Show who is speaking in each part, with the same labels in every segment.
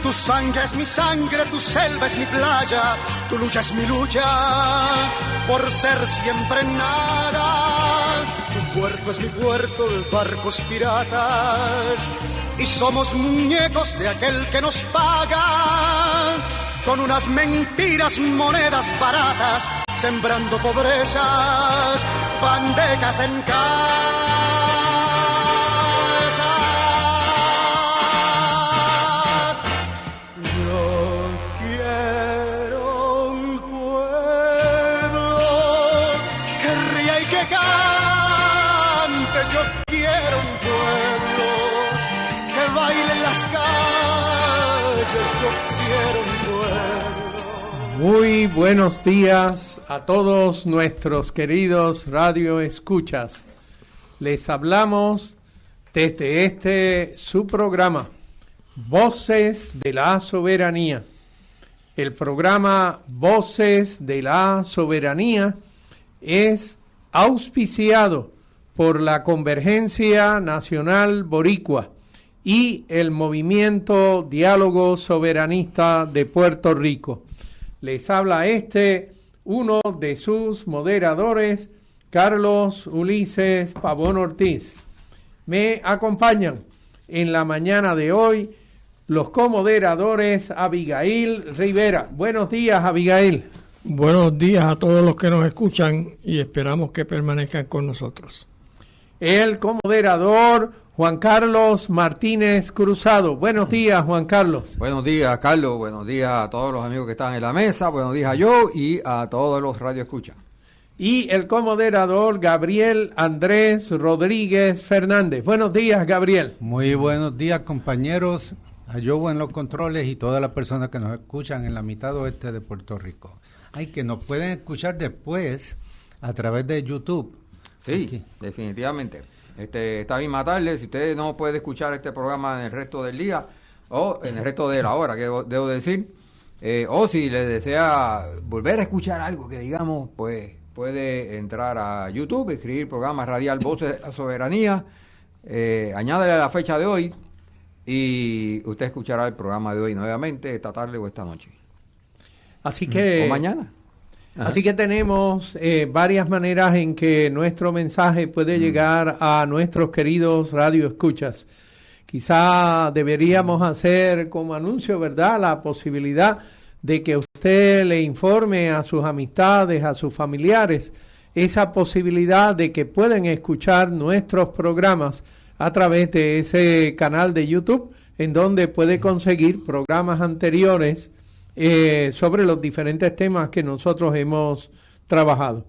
Speaker 1: Tu sangre es mi sangre, tu selva es mi playa, tu lucha es mi lucha, por ser siempre nada. Tu puerto es mi puerto de barcos piratas, y somos muñecos de aquel que nos paga, con unas mentiras, monedas baratas, sembrando pobrezas, bandecas en casa. Yo quiero un pueblo que baile en las calles, yo quiero un pueblo.
Speaker 2: Muy buenos días a todos nuestros queridos radio escuchas. Les hablamos desde su programa, Voces de la Soberanía. El programa Voces de la Soberanía es auspiciado por la Convergencia Nacional Boricua y el Movimiento Diálogo Soberanista de Puerto Rico. Les habla uno de sus moderadores, Carlos Ulises Pavón Ortiz. Me acompañan en la mañana de hoy los comoderadores Abigail Rivera. Buenos días, Abigail.
Speaker 3: Buenos días a todos los que nos escuchan y esperamos que permanezcan con nosotros.
Speaker 2: El comoderador Juan Carlos Martínez Cruzado. Buenos días, Juan Carlos.
Speaker 4: Buenos días, Carlos. Buenos días a todos los amigos que están en la mesa. Buenos días a yo y a todos los radioescuchas.
Speaker 2: Y el comoderador Gabriel Andrés Rodríguez Fernández. Buenos días, Gabriel.
Speaker 5: Muy buenos días, compañeros. A Joe en los controles y todas las personas que nos escuchan en la mitad oeste de Puerto Rico. Que nos pueden escuchar después a través de YouTube.
Speaker 4: Sí,
Speaker 5: aquí.
Speaker 4: Definitivamente. Esta misma tarde, si usted no puede escuchar este programa en el resto del día, o en el resto de la hora, que debo decir, o si le desea volver a escuchar algo que digamos, pues puede entrar a YouTube, escribir programa radial Voces de la Soberanía, añádele la fecha de hoy, y usted escuchará el programa de hoy nuevamente, esta tarde o esta noche.
Speaker 2: Así que...
Speaker 4: O mañana.
Speaker 2: Así que tenemos varias maneras en que nuestro mensaje puede llegar a nuestros queridos radioescuchas. Quizá deberíamos hacer como anuncio, ¿verdad?, la posibilidad de que usted le informe a sus amistades, a sus familiares, esa posibilidad de que pueden escuchar nuestros programas a través de ese canal de YouTube, en donde puede conseguir programas anteriores sobre los diferentes temas que nosotros hemos trabajado.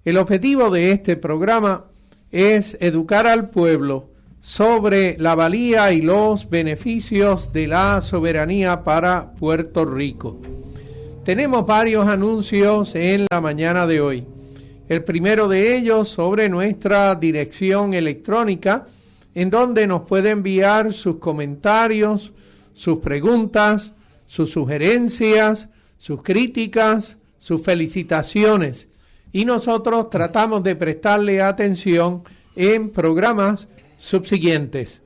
Speaker 2: El objetivo de este programa es educar al pueblo sobre la valía y los beneficios de la soberanía para Puerto Rico. Tenemos varios anuncios en la mañana de hoy. El primero de ellos sobre nuestra dirección electrónica, en donde nos puede enviar sus comentarios, sus preguntas, sus sugerencias, sus críticas, sus felicitaciones. Y nosotros tratamos de prestarle atención en programas subsiguientes.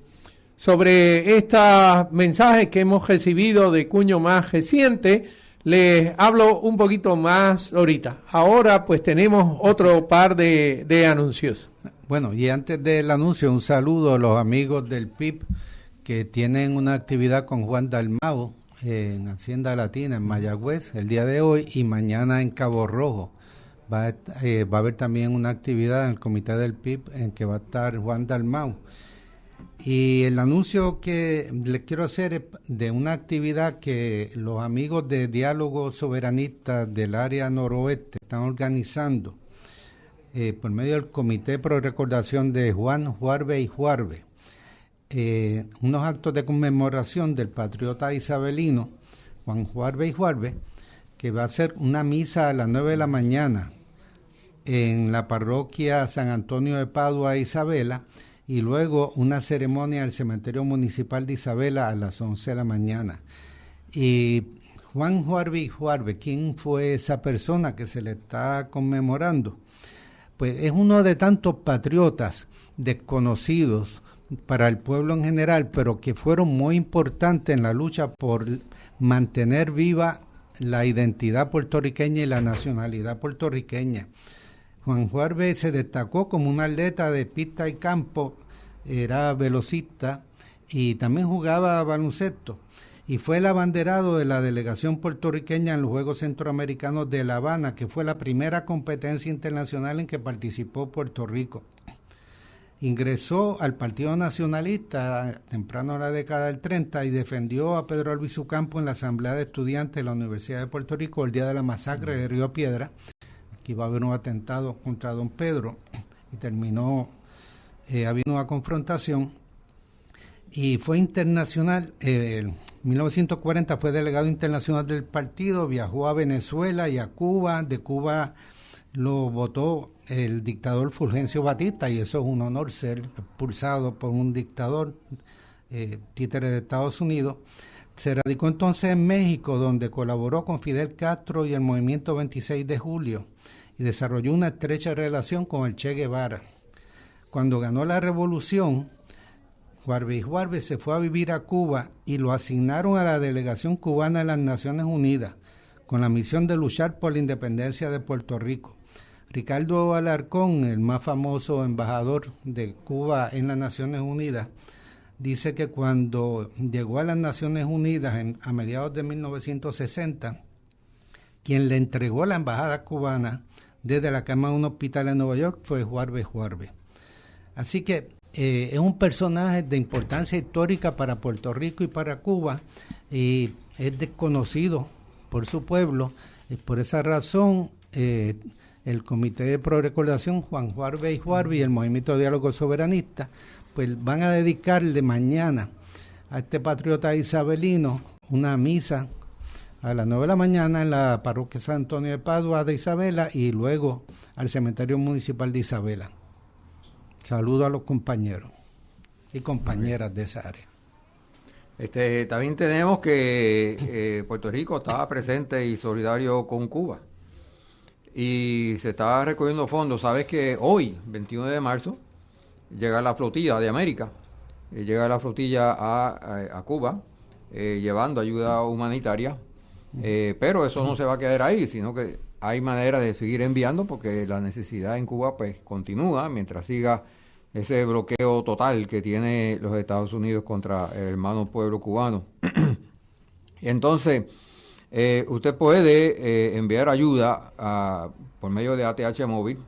Speaker 2: Sobre estos mensajes que hemos recibido de cuño más reciente, les hablo un poquito más ahorita. Ahora pues tenemos otro par de anuncios.
Speaker 5: Bueno, y antes del anuncio, un saludo a los amigos del PIB que tienen una actividad con Juan Dalmau en Hacienda Latina, en Mayagüez, el día de hoy, y mañana en Cabo Rojo. Va a haber también una actividad en el comité del PIB en que va a estar Juan Dalmau. Y el anuncio que les quiero hacer es de una actividad que los amigos de Diálogo Soberanista del área noroeste están organizando por medio del Comité Pro Recordación de Juan Juarbe y Juarbe. Unos actos de conmemoración del patriota isabelino Juan Juarbe y Juarbe, que va a ser una misa a las 9 de la mañana en la parroquia San Antonio de Padua, Isabela, y luego una ceremonia en el cementerio municipal de Isabela a las 11 de la mañana. Y Juan Juarbe y Juarbe, ¿quién fue esa persona que se le está conmemorando? Pues es uno de tantos patriotas desconocidos para el pueblo en general, pero que fueron muy importantes en la lucha por mantener viva la identidad puertorriqueña y la nacionalidad puertorriqueña. Juan Juarbe se destacó como un atleta de pista y campo, era velocista y también jugaba baloncesto, y fue el abanderado de la delegación puertorriqueña en los Juegos Centroamericanos de La Habana, que fue la primera competencia internacional en que participó Puerto Rico. Ingresó al Partido Nacionalista temprano en la década del 30 y defendió a Pedro Albizu Campos en la Asamblea de Estudiantes de la Universidad de Puerto Rico el día de la masacre de Río Piedra. Aquí iba a haber un atentado contra don Pedro y terminó habiendo una confrontación. Y fue internacional, en 1940 fue delegado internacional del partido, viajó a Venezuela y a Cuba. De Cuba lo votó el dictador Fulgencio Batista, y eso es un honor, ser expulsado por un dictador, títere de Estados Unidos. Se radicó entonces en México, donde colaboró con Fidel Castro y el movimiento 26 de julio, y desarrolló una estrecha relación con el Che Guevara. Cuando ganó la revolución, Juarbe se fue a vivir a Cuba y lo asignaron a la delegación cubana de las Naciones Unidas, con la misión de luchar por la independencia de Puerto Rico. Ricardo Alarcón, el más famoso embajador de Cuba en las Naciones Unidas, dice que cuando llegó a las Naciones Unidas a mediados de 1960, quien le entregó la embajada cubana desde la cama de un hospital en Nueva York fue Juarbe. Así que es un personaje de importancia histórica para Puerto Rico y para Cuba, y es desconocido por su pueblo, y por esa razón el Comité de Pro Recordación, Juan Juarbe y el Movimiento de Diálogo Soberanista, pues van a dedicarle mañana a este patriota isabelino una misa a las 9 de la mañana en la parroquia San Antonio de Padua de Isabela, y luego al cementerio municipal de Isabela. Saludo a los compañeros y compañeras de esa área.
Speaker 4: También tenemos que Puerto Rico estaba presente y solidario con Cuba, y se estaba recogiendo fondos. Sabes que hoy, 21 de marzo, llega la flotilla de América, llega la flotilla a Cuba, llevando ayuda humanitaria, pero eso no se va a quedar ahí, sino que hay manera de seguir enviando, porque la necesidad en Cuba pues continúa mientras siga ese bloqueo total que tiene los Estados Unidos contra el hermano pueblo cubano. Entonces, usted puede enviar ayuda por medio de ATH Móvil.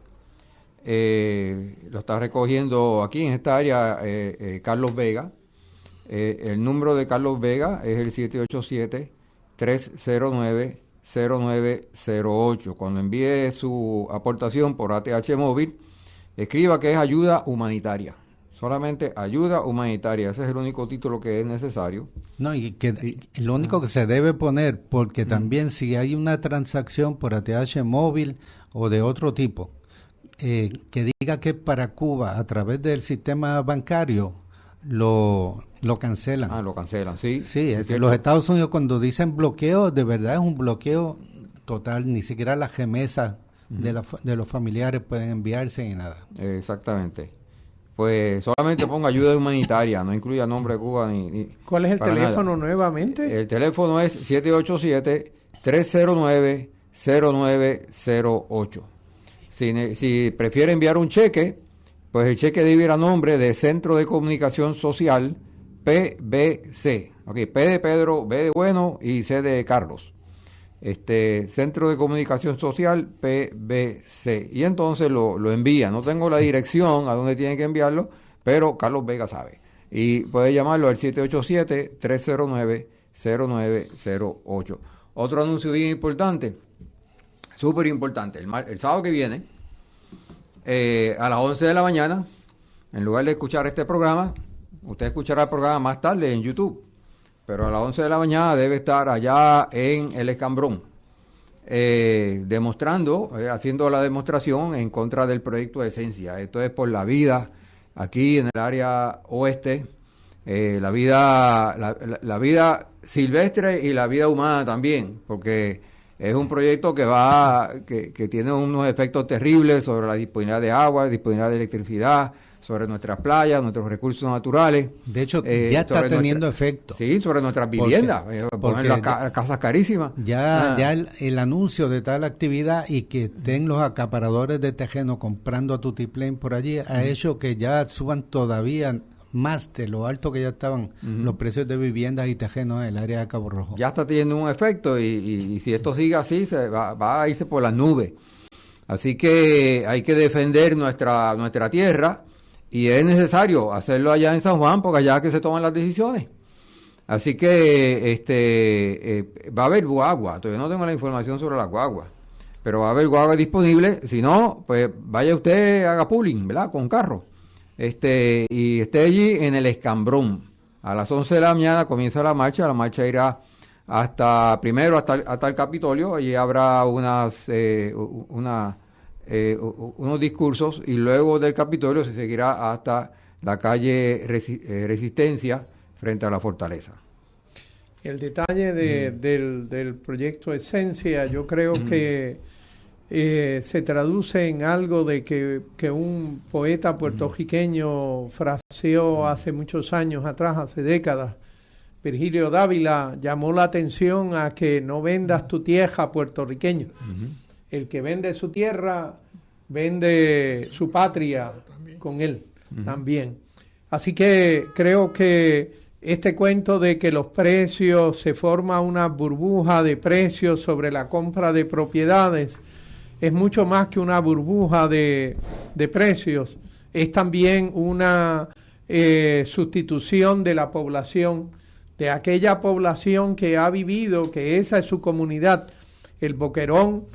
Speaker 4: Lo está recogiendo aquí en esta área Carlos Vega. El número de Carlos Vega es el 787-309-0908. Cuando envíe su aportación por ATH Móvil, escriba que es ayuda humanitaria. Solamente ayuda humanitaria. Ese es el único título que es necesario.
Speaker 5: No, y que lo único que se debe poner, porque también si hay una transacción por ATH Móvil o de otro tipo, que diga que es para Cuba a través del sistema bancario, lo cancelan.
Speaker 4: Lo cancelan, sí.
Speaker 5: Sí, los Estados Unidos cuando dicen bloqueo, de verdad es un bloqueo total, ni siquiera las remesas de los familiares pueden enviarse ni nada.
Speaker 4: Exactamente. Pues solamente ponga ayuda humanitaria, no incluya nombre de Cuba ni
Speaker 2: ¿Cuál es el teléfono
Speaker 4: nada.
Speaker 2: nuevamente?
Speaker 4: El teléfono es 787-309-0908. Si prefiere enviar un cheque, pues el cheque debe ir a nombre de Centro de Comunicación Social, PBC. Okay, P de Pedro, B de Bueno y C de Carlos. Centro de Comunicación Social, PBC. Y entonces lo envía. No tengo la dirección a donde tiene que enviarlo, pero Carlos Vega sabe. Y puede llamarlo al 787-309-0908. Otro anuncio bien importante, súper importante. El sábado que viene, a las 11 de la mañana, en lugar de escuchar este programa, usted escuchará el programa más tarde en YouTube. Pero a las 11 de la mañana debe estar allá en el Escambrón, demostrando, haciendo la demostración en contra del proyecto de Esencia. Esto es por la vida aquí en el área oeste, la vida silvestre y la vida humana también, porque es un proyecto que tiene unos efectos terribles sobre la disponibilidad de agua, disponibilidad de electricidad, sobre nuestras playas, nuestros recursos naturales.
Speaker 5: De hecho, ya está teniendo efecto.
Speaker 4: Sí, sobre nuestras viviendas, poner las casas carísimas.
Speaker 5: Ya el anuncio de tal actividad y que estén los acaparadores de terreno comprando a tutiplén por allí ha hecho que ya suban todavía más de lo alto que ya estaban los precios de viviendas y terrenos en el área de Cabo Rojo.
Speaker 4: Ya está teniendo un efecto y si esto sigue así, va a irse por las nubes. Así que hay que defender nuestra tierra y es necesario hacerlo allá en San Juan porque allá es que se toman las decisiones. Así que va a haber guagua. Todavía no tengo la información sobre la guagua, pero va a haber guagua disponible. Si no, pues vaya usted, haga pooling, ¿verdad? Con carro. Y esté allí en el Escambrón. A las 11 de la mañana comienza la marcha irá hasta el Capitolio, allí habrá unos discursos y luego del Capitolio se seguirá hasta la calle Resistencia frente a la fortaleza.
Speaker 2: El detalle del proyecto Esencia, yo creo que se traduce en algo de que un poeta puertorriqueño fraseó hace muchos años atrás, hace décadas. Virgilio Dávila llamó la atención a que no vendas tu tierra, puertorriqueño. El que vende su tierra, vende su patria con él también. Así que creo que este cuento de que los precios, se forma una burbuja de precios sobre la compra de propiedades, es mucho más que una burbuja de precios, es también una sustitución de la población, de aquella población que ha vivido, que esa es su comunidad, el Boquerón,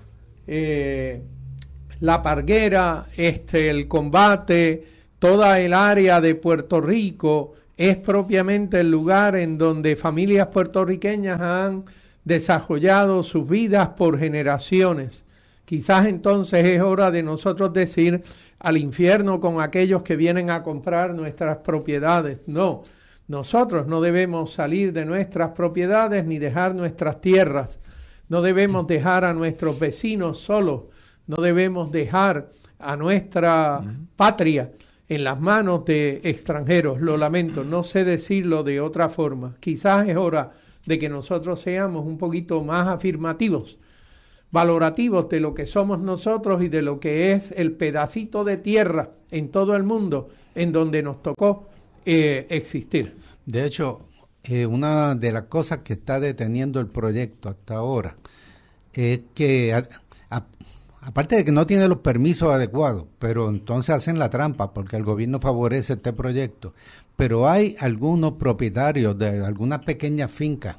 Speaker 2: la Parguera, el Combate, toda el área de Puerto Rico, es propiamente el lugar en donde familias puertorriqueñas han desarrollado sus vidas por generaciones. Quizás entonces es hora de nosotros decir al infierno con aquellos que vienen a comprar nuestras propiedades. No, nosotros no debemos salir de nuestras propiedades ni dejar nuestras tierras. No debemos dejar a nuestros vecinos solos. No debemos dejar a nuestra patria en las manos de extranjeros. Lo lamento, no sé decirlo de otra forma. Quizás es hora de que nosotros seamos un poquito más afirmativos, valorativos de lo que somos nosotros y de lo que es el pedacito de tierra en todo el mundo en donde nos tocó existir.
Speaker 5: De hecho, una de las cosas que está deteniendo el proyecto hasta ahora es que, aparte de que no tiene los permisos adecuados, pero entonces hacen la trampa porque el gobierno favorece este proyecto, pero hay algunos propietarios de algunas pequeñas fincas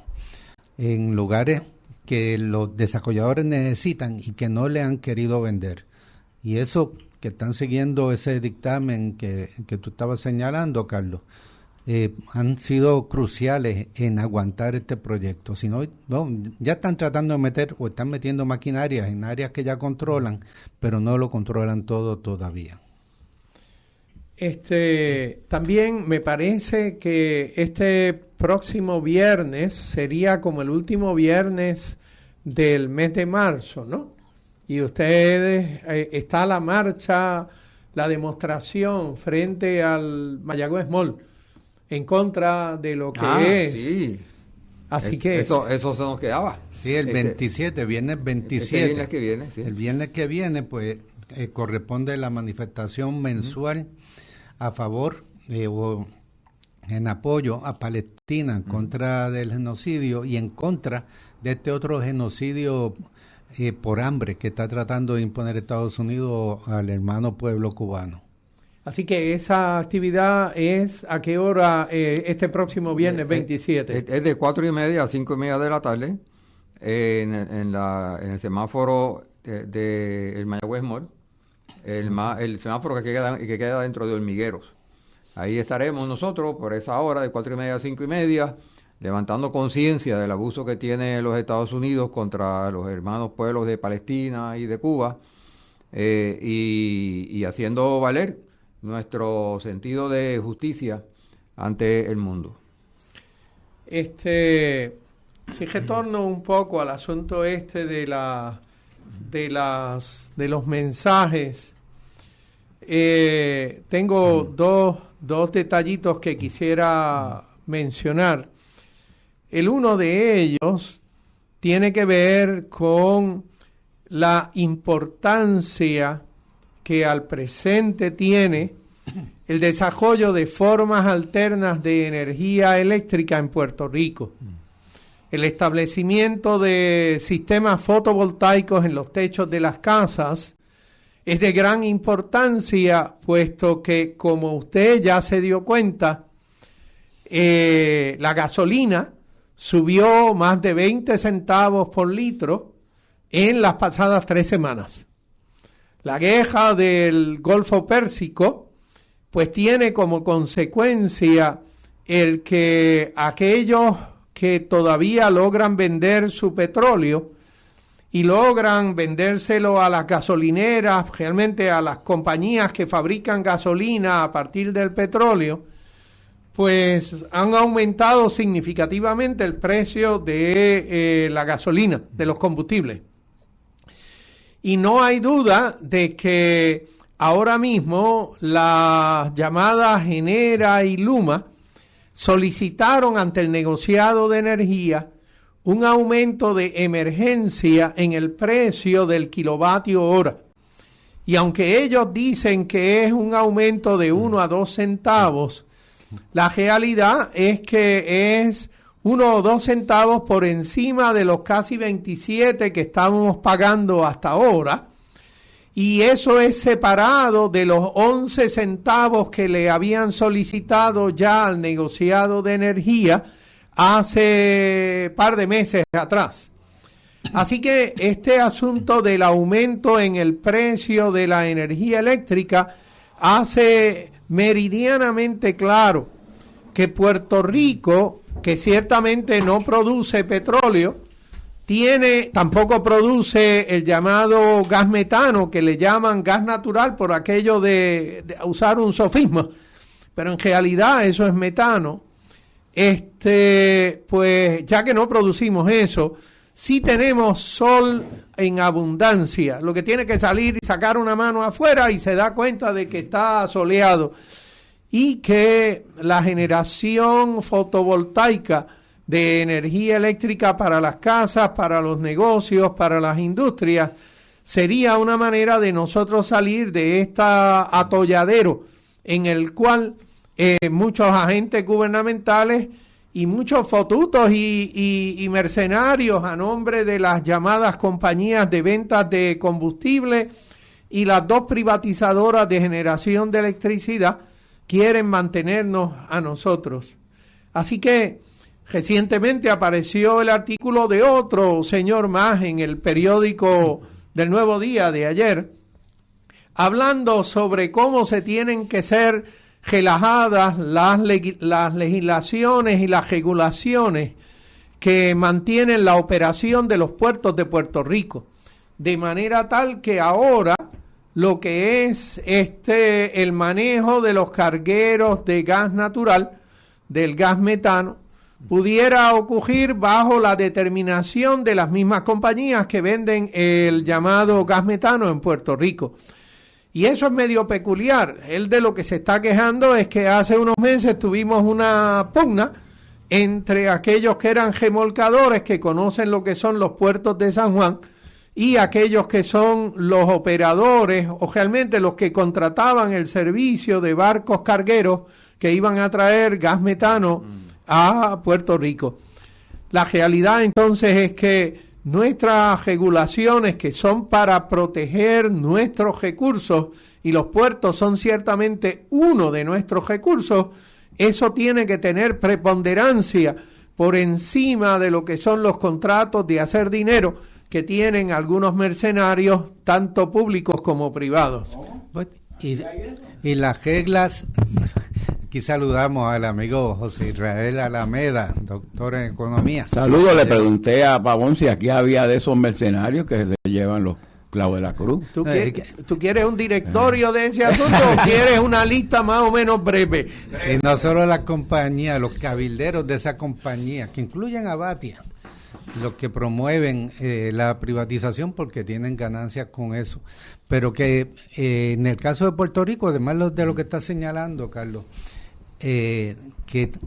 Speaker 5: en lugares que los desarrolladores necesitan y que no le han querido vender. Y eso que están siguiendo ese dictamen que tú estabas señalando, Carlos, han sido cruciales en aguantar este proyecto. Si no, ya están tratando de meter o están metiendo maquinarias en áreas que ya controlan, pero no lo controlan todo todavía.
Speaker 2: También me parece que este próximo viernes sería como el último viernes del mes de marzo, ¿no? Y ustedes, está la marcha, la demostración frente al Mayagüez Mall en contra de lo que es.
Speaker 4: Sí.
Speaker 2: Así que
Speaker 4: eso se nos quedaba.
Speaker 5: Sí, el 27, viernes 27.
Speaker 4: El viernes que viene, sí.
Speaker 5: El viernes que viene, pues, corresponde la manifestación mensual a favor o en apoyo a Palestina en contra del genocidio y en contra de este otro genocidio por hambre que está tratando de imponer Estados Unidos al hermano pueblo cubano.
Speaker 2: Así que esa actividad es ¿a qué hora este próximo viernes 27?
Speaker 4: Es de 4:30 a 5:30 de la tarde en el semáforo del Mayagüez Mall, el semáforo que queda dentro de Hormigueros. Ahí estaremos nosotros por esa hora de 4:30 a 5:30 levantando conciencia del abuso que tiene los Estados Unidos contra los hermanos pueblos de Palestina y de Cuba y haciendo valer nuestro sentido de justicia ante el mundo.
Speaker 2: Si retorno un poco al asunto de los mensajes, tengo dos detallitos que quisiera mencionar. El uno de ellos tiene que ver con la importancia que al presente tiene el desarrollo de formas alternas de energía eléctrica en Puerto Rico. El establecimiento de sistemas fotovoltaicos en los techos de las casas es de gran importancia, puesto que, como usted ya se dio cuenta, la gasolina subió más de 20 centavos por litro en las pasadas 3 semanas. La guerra del Golfo Pérsico pues tiene como consecuencia el que aquellos que todavía logran vender su petróleo y logran vendérselo a las gasolineras, realmente a las compañías que fabrican gasolina a partir del petróleo, pues han aumentado significativamente el precio de la gasolina, de los combustibles. Y no hay duda de que ahora mismo las llamadas Genera y Luma solicitaron ante el negociado de energía un aumento de emergencia en el precio del kilovatio hora. Y aunque ellos dicen que es un aumento de 1 a 2 centavos, la realidad es que es 1 o 2 centavos por encima de los casi 27 que estábamos pagando hasta ahora. Y eso es separado de los 11 centavos que le habían solicitado ya al negociado de energía hace par de meses atrás. Así que este asunto del aumento en el precio de la energía eléctrica hace meridianamente claro que Puerto Rico, que ciertamente no produce petróleo, tampoco produce el llamado gas metano, que le llaman gas natural por aquello de usar un sofisma, pero en realidad eso es metano. Pues ya que no producimos eso, sí tenemos sol en abundancia. Lo que tiene que salir y sacar una mano afuera y se da cuenta de que está soleado, y que la generación fotovoltaica de energía eléctrica para las casas, para los negocios, para las industrias, sería una manera de nosotros salir de este atolladero en el cual muchos agentes gubernamentales y muchos fotutos y mercenarios a nombre de las llamadas compañías de ventas de combustible y las 2 privatizadoras de generación de electricidad quieren mantenernos a nosotros. Así que recientemente apareció el artículo de otro señor más en el periódico del Nuevo Día de ayer, hablando sobre cómo se tienen que ser relajadas las legislaciones y las regulaciones que mantienen la operación de los puertos de Puerto Rico, de manera tal que ahora lo que es el manejo de los cargueros de gas natural, del gas metano, pudiera ocurrir bajo la determinación de las mismas compañías que venden el llamado gas metano en Puerto Rico. Y eso es medio peculiar. Él de lo que se está quejando es que hace unos meses tuvimos una pugna entre aquellos que eran remolcadores, que conocen lo que son los puertos de San Juan, y aquellos que son los operadores o realmente los que contrataban el servicio de barcos cargueros que iban a traer gas metano a Puerto Rico. La realidad entonces es que nuestras regulaciones, que son para proteger nuestros recursos, y los puertos son ciertamente uno de nuestros recursos, eso tiene que tener preponderancia por encima de lo que son los contratos de hacer dinero que tienen algunos mercenarios, tanto públicos como privados.
Speaker 5: Y las reglas, aquí saludamos al amigo José Israel Alameda, doctor en economía.
Speaker 6: Saludos, le pregunté a Pavón si aquí había de esos mercenarios que se llevan los clavos de la cruz.
Speaker 2: ¿Tú quieres un directorio de ese asunto o quieres una lista más o menos breve?
Speaker 5: Y no solo las compañías, los cabilderos de esa compañía, que incluyen a Batia. los que promueven la privatización porque tienen ganancias con eso. Pero que en el caso de Puerto Rico, además de lo que está señalando, Carlos, que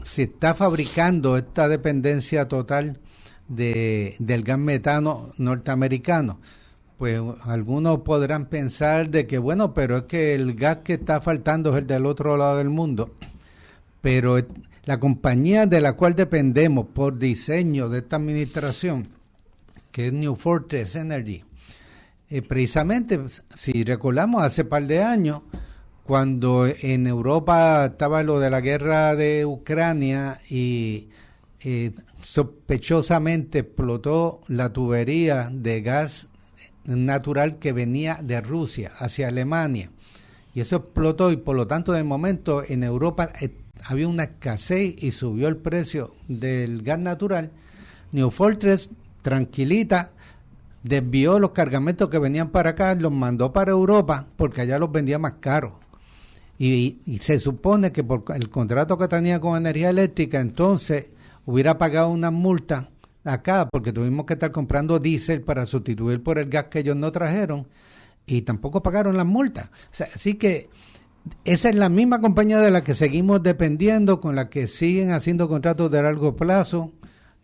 Speaker 5: se está fabricando esta dependencia total del gas metano norteamericano. Pues algunos podrán pensar de que, bueno, pero es que el gas que está faltando es el del otro lado del mundo. Pero la compañía de la cual dependemos por diseño de esta administración, que es New Fortress Energy, precisamente, si recordamos, hace par de años, cuando en Europa estaba lo de la guerra de Ucrania y sospechosamente explotó la tubería de gas natural que venía de Rusia hacia Alemania, y eso explotó, y por lo tanto de momento en Europa había una escasez y subió el precio del gas natural. New Fortress, tranquilita, desvió los cargamentos que venían para acá, los mandó para Europa porque allá los vendía más caros. Y se supone que por el contrato que tenía con energía eléctrica, entonces hubiera pagado una multa acá porque tuvimos que estar comprando diésel para sustituir por el gas que ellos no trajeron, y tampoco pagaron las multas. O sea, así que esa es la misma compañía de la que seguimos dependiendo, con la que siguen haciendo contratos de largo plazo,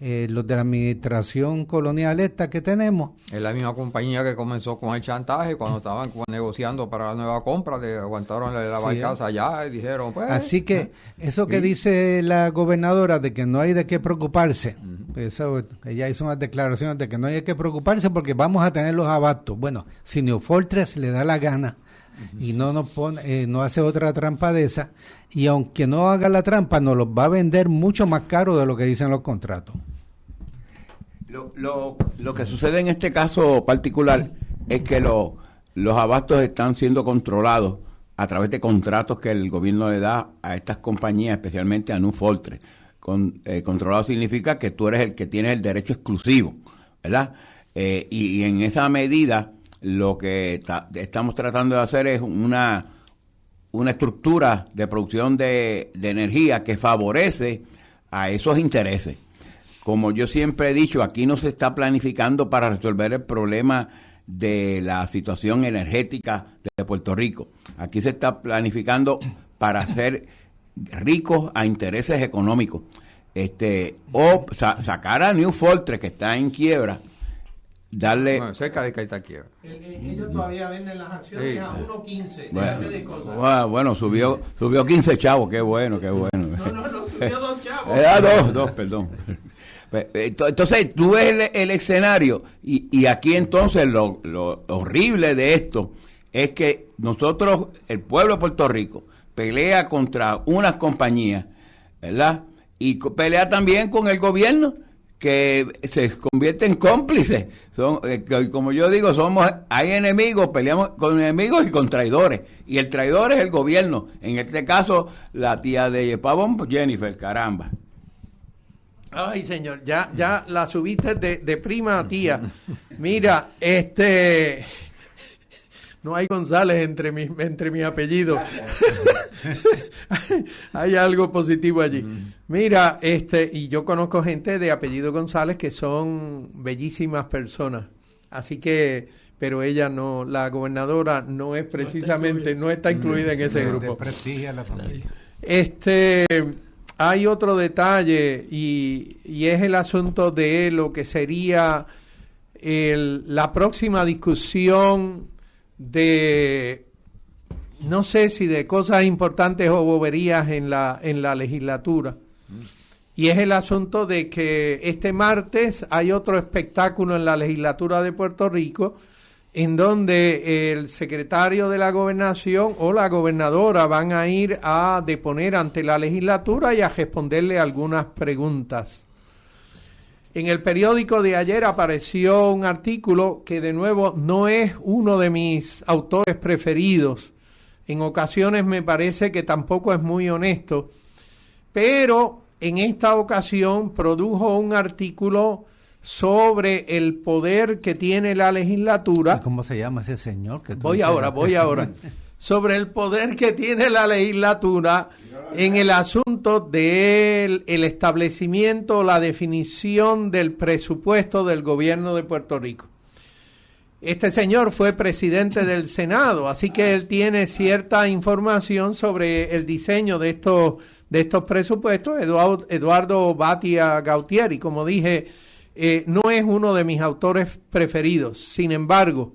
Speaker 5: los de la administración colonial esta que tenemos.
Speaker 4: Es la misma compañía que comenzó con el chantaje cuando estaban negociando para la nueva compra, le aguantaron la barcaza allá y dijeron, pues...
Speaker 5: Así que eso que dice la gobernadora de que no hay de qué preocuparse, eso, ella hizo unas declaraciones de que no hay de qué preocuparse porque vamos a tener los abastos. Bueno, si New Fortress le da la gana y no nos pone, no hace otra trampa de esa, y aunque no haga la trampa, nos los va a vender mucho más caro de lo que dicen los contratos.
Speaker 6: Lo que sucede en este caso particular es que los abastos están siendo controlados a través de contratos que el gobierno le da a estas compañías, especialmente a New Fortress. Controlado significa que tú eres el que tienes el derecho exclusivo, ¿verdad? Y en esa medida lo que estamos tratando de hacer es una estructura de producción de energía que favorece a esos intereses. Como yo siempre he dicho, aquí no se está planificando para resolver el problema de la situación energética de Puerto Rico. Aquí se está planificando para hacer ricos a intereses económicos. Sacar a New Fortress, que está en quiebra, darle...
Speaker 4: Bueno, cerca de que está quiebra.
Speaker 2: Ellos todavía venden las acciones a 1.15.
Speaker 6: Bueno, subió 15 chavos, qué bueno.
Speaker 2: No, subió 2 chavos.
Speaker 6: Dos, perdón. Entonces, tú ves el escenario y aquí entonces lo horrible de esto es que nosotros, el pueblo de Puerto Rico, pelea contra unas compañías, ¿verdad? Y pelea también con el gobierno, que se convierte en cómplices. Como yo digo, hay enemigos, peleamos con enemigos y con traidores. Y el traidor es el gobierno. En este caso, la tía de Pavón, Jennifer, caramba.
Speaker 2: Ay, señor, ya la subiste de prima a tía. Mira, no hay González entre mis apellidos. Hay algo positivo allí. Mira, y yo conozco gente de apellido González que son bellísimas personas. Así que, pero ella no, la gobernadora no es precisamente, no está incluida en ese grupo.
Speaker 5: Desprestigia la familia.
Speaker 2: Hay otro detalle y es el asunto de lo que sería la próxima discusión de, no sé si de cosas importantes o boberías en la legislatura. Y es el asunto de que este martes hay otro espectáculo en la legislatura de Puerto Rico en donde el secretario de la Gobernación o la gobernadora van a ir a deponer ante la legislatura y a responderle algunas preguntas. En el periódico de ayer apareció un artículo que de nuevo no es uno de mis autores preferidos. En ocasiones me parece que tampoco es muy honesto, pero en esta ocasión produjo un artículo sobre el poder que tiene la legislatura.
Speaker 5: ¿Cómo se llama ese señor?
Speaker 2: Voy ahora. sobre el poder que tiene la legislatura en el asunto del establecimiento, la definición del presupuesto del gobierno de Puerto Rico. Este señor fue presidente del Senado, así que él tiene cierta información sobre el diseño de estos presupuestos. Eduardo Batia Gautieri, como dije, no es uno de mis autores preferidos. Sin embargo,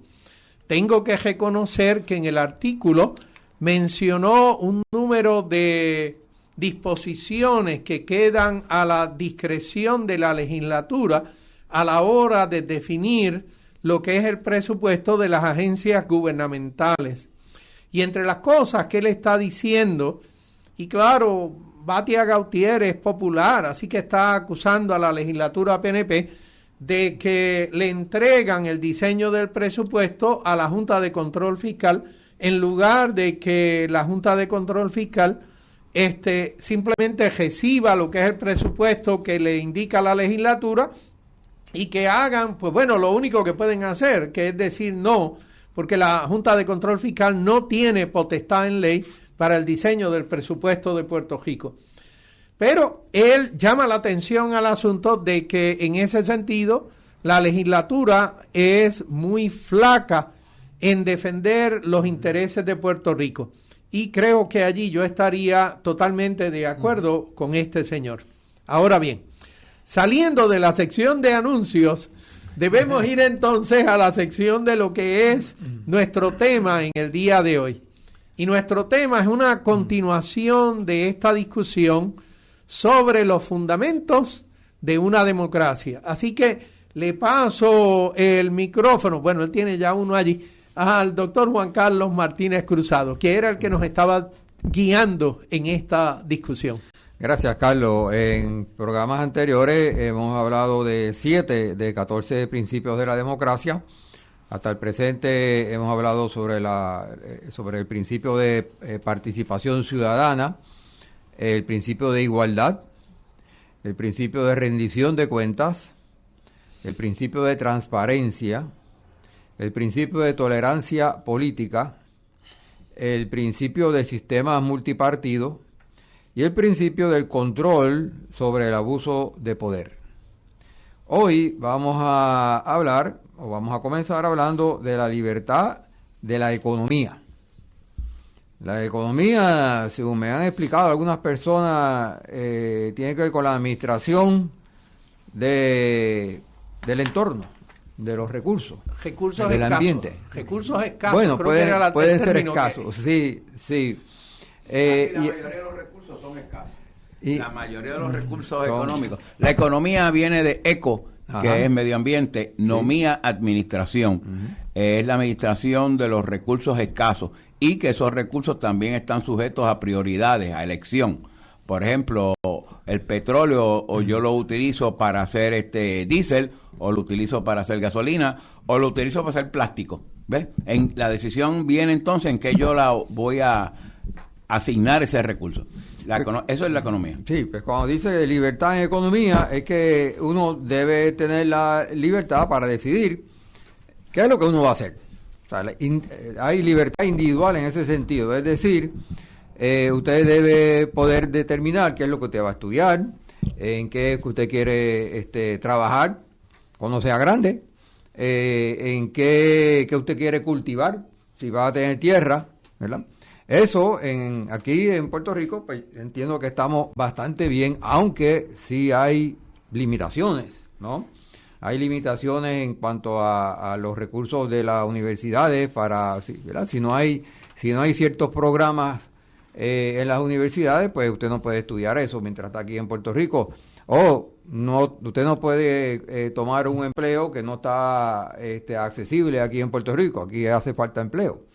Speaker 2: tengo que reconocer que en el artículo mencionó un número de disposiciones que quedan a la discreción de la legislatura a la hora de definir lo que es el presupuesto de las agencias gubernamentales. Y entre las cosas que él está diciendo, y claro, Batia Gautieri es popular, así que está acusando a la legislatura PNP de que le entregan el diseño del presupuesto a la Junta de Control Fiscal, en lugar de que la Junta de Control Fiscal simplemente reciba lo que es el presupuesto que le indica la legislatura y que hagan, pues bueno, lo único que pueden hacer, que es decir no, porque la Junta de Control Fiscal no tiene potestad en ley para el diseño del presupuesto de Puerto Rico. Pero él llama la atención al asunto de que en ese sentido la legislatura es muy flaca en defender los intereses de Puerto Rico. Y creo que allí yo estaría totalmente de acuerdo con este señor. Ahora bien, saliendo de la sección de anuncios, debemos ir entonces a la sección de lo que es nuestro tema en el día de hoy. Y nuestro tema es una continuación de esta discusión sobre los fundamentos de una democracia. Así que le paso el micrófono, bueno, él tiene ya uno allí, al doctor Juan Carlos Martínez Cruzado, que era el que nos estaba guiando en esta discusión.
Speaker 4: Gracias, Carlos. En programas anteriores hemos hablado de 7 de 14 principios de la democracia. Hasta el presente hemos hablado sobre el principio de participación ciudadana, el principio de igualdad, el principio de rendición de cuentas, el principio de transparencia, el principio de tolerancia política, el principio de sistemas multipartidos y el principio del control sobre el abuso de poder. Hoy vamos a comenzar hablando de la libertad de la economía. La economía, según me han explicado algunas personas, tiene que ver con la administración del entorno, de los recursos del ambiente.
Speaker 2: Recursos escasos.
Speaker 4: Bueno, pueden ser escasos, sí.
Speaker 6: La mayoría de los recursos son escasos. La mayoría de los recursos económicos. La economía viene de eco, que es medio ambiente, nomía, administración. Es la administración de los recursos escasos y que esos recursos también están sujetos a prioridades, a elección. Por ejemplo, el petróleo, o yo lo utilizo para hacer diésel, o lo utilizo para hacer gasolina, o lo utilizo para hacer plástico. ¿Ves? La decisión viene entonces en que yo la voy a asignar ese recurso. Eso es la economía.
Speaker 4: Sí, pues cuando dice libertad en economía, es que uno debe tener la libertad para decidir qué es lo que uno va a hacer. O sea, hay libertad individual en ese sentido, es decir, usted debe poder determinar qué es lo que usted va a estudiar, en qué usted quiere trabajar cuando sea grande, en qué usted quiere cultivar, si va a tener tierra, ¿verdad? Eso, aquí en Puerto Rico, pues entiendo que estamos bastante bien, aunque sí hay limitaciones, ¿no? Hay limitaciones en cuanto a los recursos de las universidades ¿verdad? Si no hay ciertos programas en las universidades, pues usted no puede estudiar eso mientras está aquí en Puerto Rico. Usted no puede tomar un empleo que no está accesible aquí en Puerto Rico. Aquí hace falta empleo.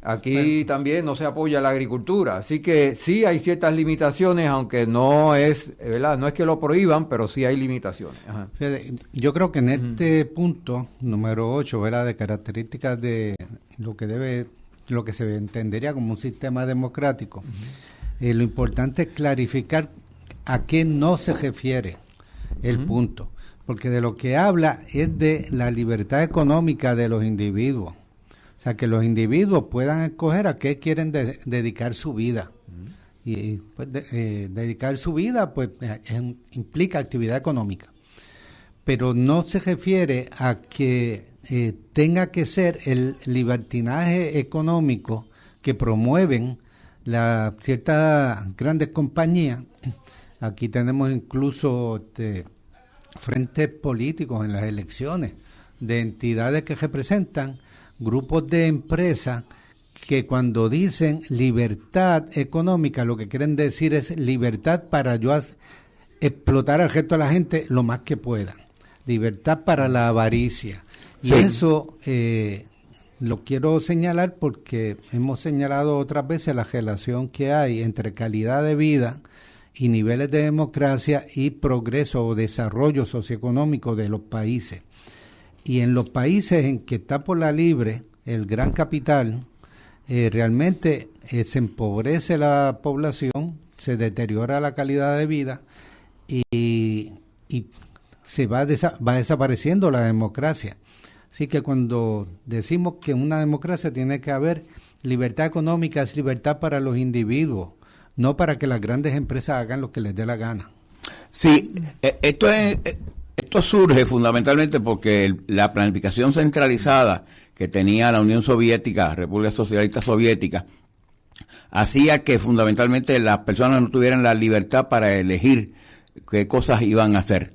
Speaker 4: Aquí también no se apoya la agricultura, así que sí hay ciertas limitaciones, aunque no es, ¿verdad? No es que lo prohíban, pero sí hay limitaciones. Ajá.
Speaker 5: Yo creo que en este punto número 8, ¿verdad?, de características de lo que se entendería como un sistema democrático, lo importante es clarificar a qué no se refiere el punto, porque de lo que habla es de la libertad económica de los individuos. O sea, que los individuos puedan escoger a qué quieren dedicar su vida. Y pues, dedicar su vida pues implica actividad económica. Pero no se refiere a que tenga que ser el libertinaje económico que promueven ciertas grandes compañías. Aquí tenemos incluso frentes políticos en las elecciones de entidades que representan grupos de empresas que cuando dicen libertad económica lo que quieren decir es libertad para yo explotar al resto de la gente lo más que pueda, libertad para la avaricia. Y
Speaker 6: sí,
Speaker 5: eso lo quiero señalar porque hemos señalado otras veces la relación que hay entre calidad de vida y niveles de democracia y progreso o desarrollo socioeconómico de los países. Y en los países en que está por la libre el gran capital, realmente se empobrece la población, se deteriora la calidad de vida y se va desapareciendo la democracia. Así que cuando decimos que en una democracia tiene que haber libertad económica, es libertad para los individuos, no para que las grandes empresas hagan lo que les dé la gana.
Speaker 6: Sí, esto surge fundamentalmente porque la planificación centralizada que tenía la Unión Soviética, República Socialista Soviética, hacía que fundamentalmente las personas no tuvieran la libertad para elegir qué cosas iban a hacer.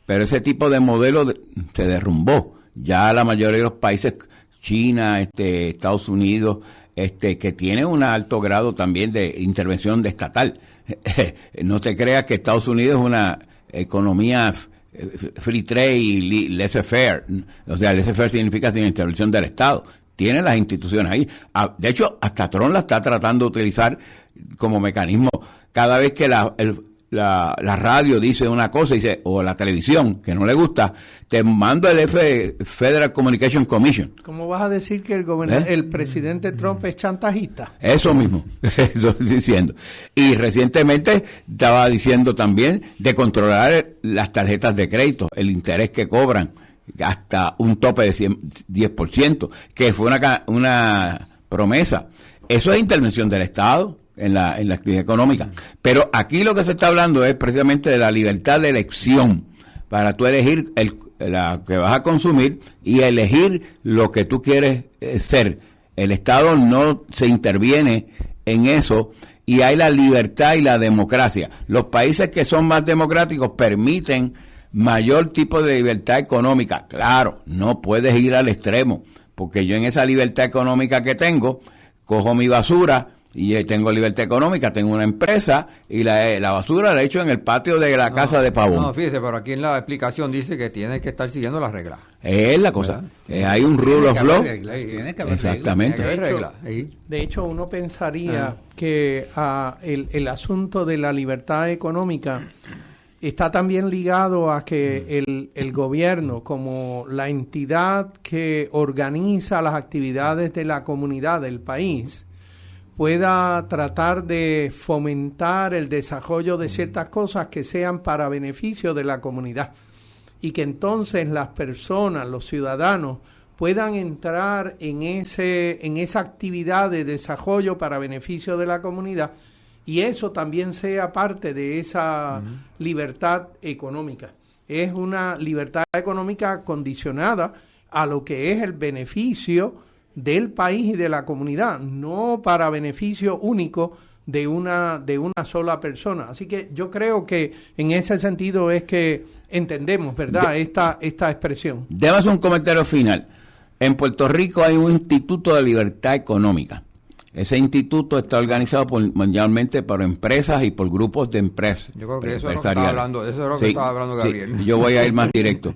Speaker 6: Pero ese tipo de modelo se derrumbó. Ya la mayoría de los países, China, Estados Unidos, que tienen un alto grado también de intervención de estatal. No se crea que Estados Unidos es una economía free trade y laissez-faire. O sea, laissez-faire significa sin intervención del Estado. Tiene las instituciones ahí. De hecho, hasta Trump la está tratando de utilizar como mecanismo. Cada vez que la radio dice una cosa, dice, o la televisión, que no le gusta, te mando el Federal Communication Commission.
Speaker 2: ¿Cómo vas a decir que el presidente Trump es chantajista?
Speaker 6: Eso mismo, estoy diciendo. Y recientemente estaba diciendo también de controlar las tarjetas de crédito, el interés que cobran, hasta un tope de 10%, que fue una promesa. Eso es intervención del Estado en la actividad económica. Pero aquí lo que se está hablando es precisamente de la libertad de elección, para tú elegir la que vas a consumir y elegir lo que tú quieres ser. El Estado no se interviene en eso y hay la libertad y la democracia. Los países que son más democráticos permiten mayor tipo de libertad económica. Claro, no puedes ir al extremo, porque yo en esa libertad económica que tengo, cojo mi basura y tengo libertad económica, tengo una empresa y la basura la echo en el patio de la casa de Pavón.
Speaker 4: No, fíjese, pero aquí en la explicación dice que tiene que estar siguiendo las reglas.
Speaker 6: Es la cosa. Hay un rule of law.
Speaker 5: Tiene que haber
Speaker 6: Exactamente.
Speaker 4: Reglas.
Speaker 2: De hecho, uno pensaría que el asunto de la libertad económica está también ligado a que el gobierno, como la entidad que organiza las actividades de la comunidad del país, pueda tratar de fomentar el desarrollo de ciertas cosas que sean para beneficio de la comunidad y que entonces las personas, los ciudadanos, puedan entrar en esa actividad de desarrollo para beneficio de la comunidad y eso también sea parte de esa libertad económica. Es una libertad económica condicionada a lo que es el beneficio del país y de la comunidad, no para beneficio único de una sola persona. Así que yo creo que en ese sentido es que entendemos, ¿verdad?, esta expresión.
Speaker 6: Debemos un comentario final. En Puerto Rico hay un Instituto de Libertad Económica. Ese instituto está organizado mundialmente por empresas y por grupos de empresas.
Speaker 4: Yo creo que eso es lo que estaba hablando, estaba hablando Gabriel.
Speaker 6: Sí, yo voy a ir más directo.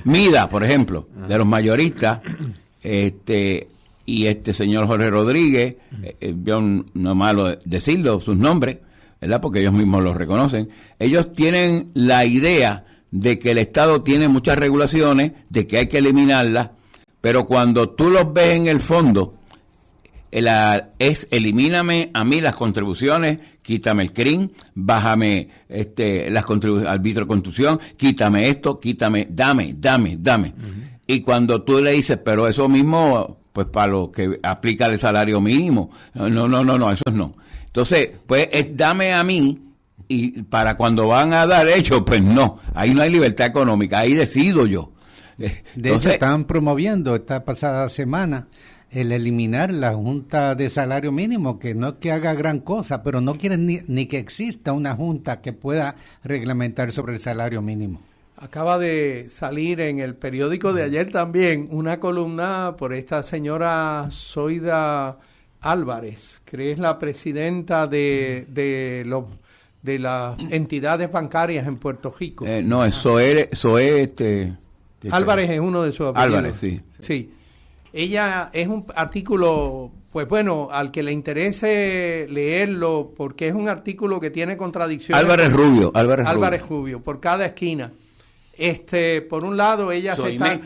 Speaker 6: MIDA, por ejemplo, de los mayoristas, y señor Jorge Rodríguez, yo no es malo decirlo, sus nombres, ¿verdad? Porque ellos mismos los reconocen. Ellos tienen la idea de que el Estado tiene muchas regulaciones, de que hay que eliminarlas, pero cuando tú los ves en el fondo, elimíname a mí las contribuciones, quítame el CRIM, bájame las contribuciones, arbitro de construcción, quítame esto, dame. Y cuando tú le dices, pero eso mismo, pues para lo que aplica el salario mínimo, no, eso no. Entonces, pues dame a mí, y para cuando van a dar hecho, pues no, ahí no hay libertad económica, ahí decido yo.
Speaker 5: De hecho, estaban promoviendo esta pasada semana el eliminar la Junta de Salario Mínimo, que no es que haga gran cosa, pero no quieren ni que exista una junta que pueda reglamentar sobre el salario mínimo.
Speaker 2: Acaba de salir en el periódico de ayer también una columna por esta señora Zoida Álvarez, que es la presidenta de las entidades bancarias en Puerto Rico.
Speaker 6: No, eso es
Speaker 2: Álvarez es uno de sus apellidos.
Speaker 6: Álvarez, sí.
Speaker 2: Ella es un artículo, pues bueno, al que le interese leerlo, porque es un artículo que tiene contradicciones.
Speaker 6: Álvarez Rubio,
Speaker 2: por cada esquina. Por un lado, ella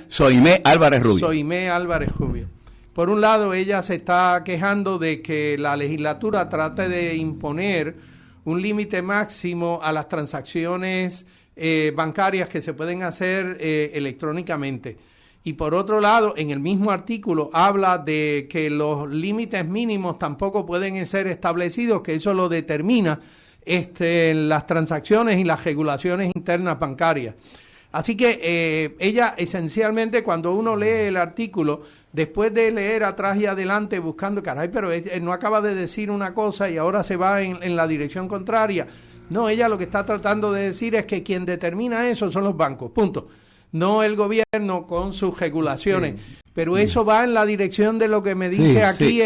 Speaker 6: Soimé Álvarez
Speaker 2: Rubio. Por un lado, ella se está quejando de que la legislatura trate de imponer un límite máximo a las transacciones bancarias que se pueden hacer electrónicamente. Y por otro lado, en el mismo artículo habla de que los límites mínimos tampoco pueden ser establecidos, que eso lo determina las transacciones y las regulaciones internas bancarias. Así que ella esencialmente, cuando uno lee el artículo, después de leer atrás y adelante buscando, caray, pero él no acaba de decir una cosa y ahora se va en la dirección contraria. No, ella lo que está tratando de decir es que quien determina eso son los bancos, punto. No el gobierno con sus regulaciones. Pero eso va en la dirección de lo que me dice aquí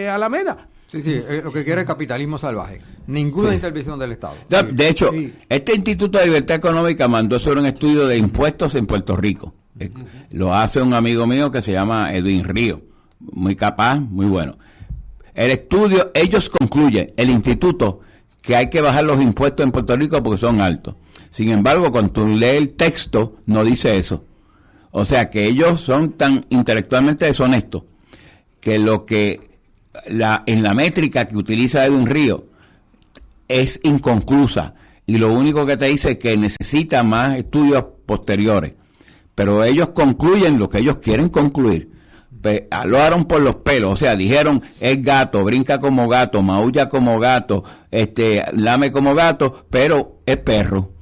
Speaker 2: Alameda.
Speaker 4: Sí, lo que quiere es capitalismo salvaje. Ninguna intervención del Estado.
Speaker 6: De hecho, este Instituto de Libertad Económica mandó sobre un estudio de impuestos en Puerto Rico. Lo hace un amigo mío que se llama Edwin Río. Muy capaz, muy bueno. El estudio, ellos concluyen, el instituto, que hay que bajar los impuestos en Puerto Rico porque son altos. Sin embargo, cuando tú lees el texto, no dice eso. O sea, que ellos son tan intelectualmente deshonestos que en la métrica que utiliza Edwin Río es inconclusa. Y lo único que te dice es que necesita más estudios posteriores. Pero ellos concluyen lo que ellos quieren concluir. Hablaron por los pelos, o sea, dijeron es gato, brinca como gato, maulla como gato, lame como gato, pero es perro.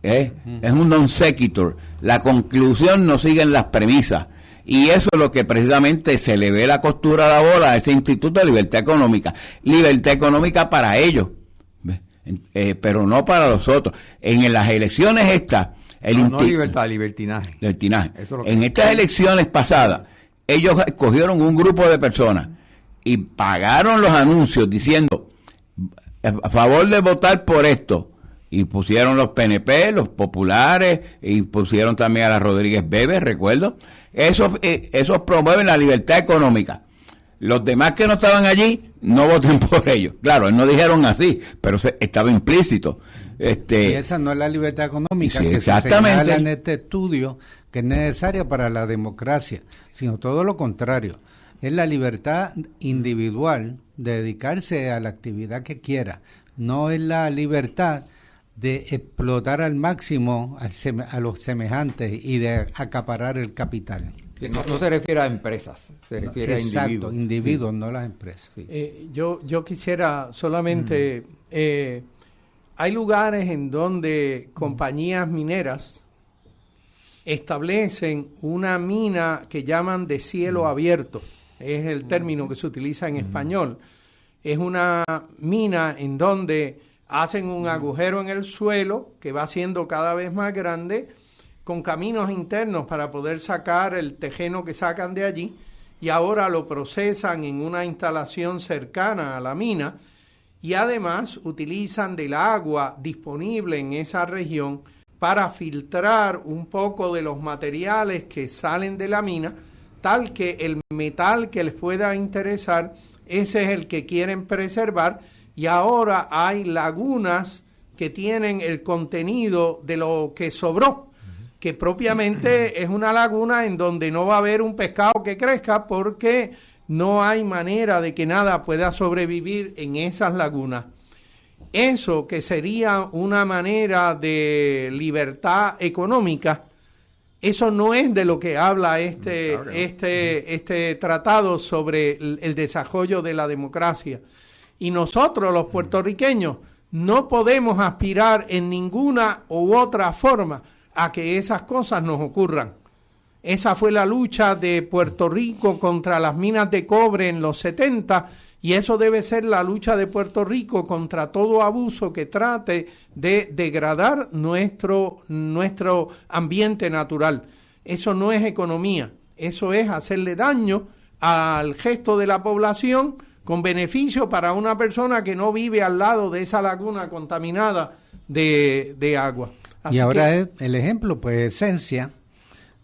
Speaker 6: Es un non sequitur. La conclusión no sigue en las premisas. Y eso es lo que precisamente se le ve la costura a la bola a ese Instituto de Libertad Económica. Libertad económica para ellos, pero no para los otros. En las elecciones estas...
Speaker 4: No libertad, libertinaje.
Speaker 6: En estas elecciones pasadas, ellos escogieron un grupo de personas y pagaron los anuncios diciendo a favor de votar por esto. Y pusieron los PNP, los populares, y pusieron también a la Rodríguez Bebe, recuerdo. Esos promueven la libertad económica. Los demás que no estaban allí, no voten por ellos. Claro, no dijeron así, pero estaba implícito.
Speaker 5: Y esa no es la libertad económica que se señala en este estudio, que es necesaria para la democracia, sino todo lo contrario. Es la libertad individual de dedicarse a la actividad que quiera. No es la libertad de explotar al máximo a los semejantes y de acaparar el capital.
Speaker 4: No se refiere a empresas, se refiere a individuos.
Speaker 5: Individuos, no las empresas.
Speaker 2: Yo quisiera solamente... hay lugares en donde compañías mineras establecen una mina que llaman de cielo abierto. Es el término que se utiliza en español. Es una mina en donde hacen un agujero en el suelo que va siendo cada vez más grande, con caminos internos para poder sacar el tejeno que sacan de allí, y ahora lo procesan en una instalación cercana a la mina, y además utilizan del agua disponible en esa región para filtrar un poco de los materiales que salen de la mina, tal que el metal que les pueda interesar, ese es el que quieren preservar. Y ahora hay lagunas que tienen el contenido de lo que sobró, que propiamente es una laguna en donde no va a haber un pescado que crezca porque no hay manera de que nada pueda sobrevivir en esas lagunas. Eso, que sería una manera de libertad económica, Eso no es de lo que habla este tratado sobre el desarrollo de la democracia. Y nosotros, los puertorriqueños, no podemos aspirar en ninguna u otra forma a que esas cosas nos ocurran. Esa fue la lucha de Puerto Rico contra las minas de cobre en los 70, y eso debe ser la lucha de Puerto Rico contra todo abuso que trate de degradar nuestro ambiente natural. Eso no es economía, eso es hacerle daño al resto de la población con beneficio para una persona que no vive al lado de esa laguna contaminada de agua.
Speaker 5: Así y ahora es el ejemplo, pues, esencia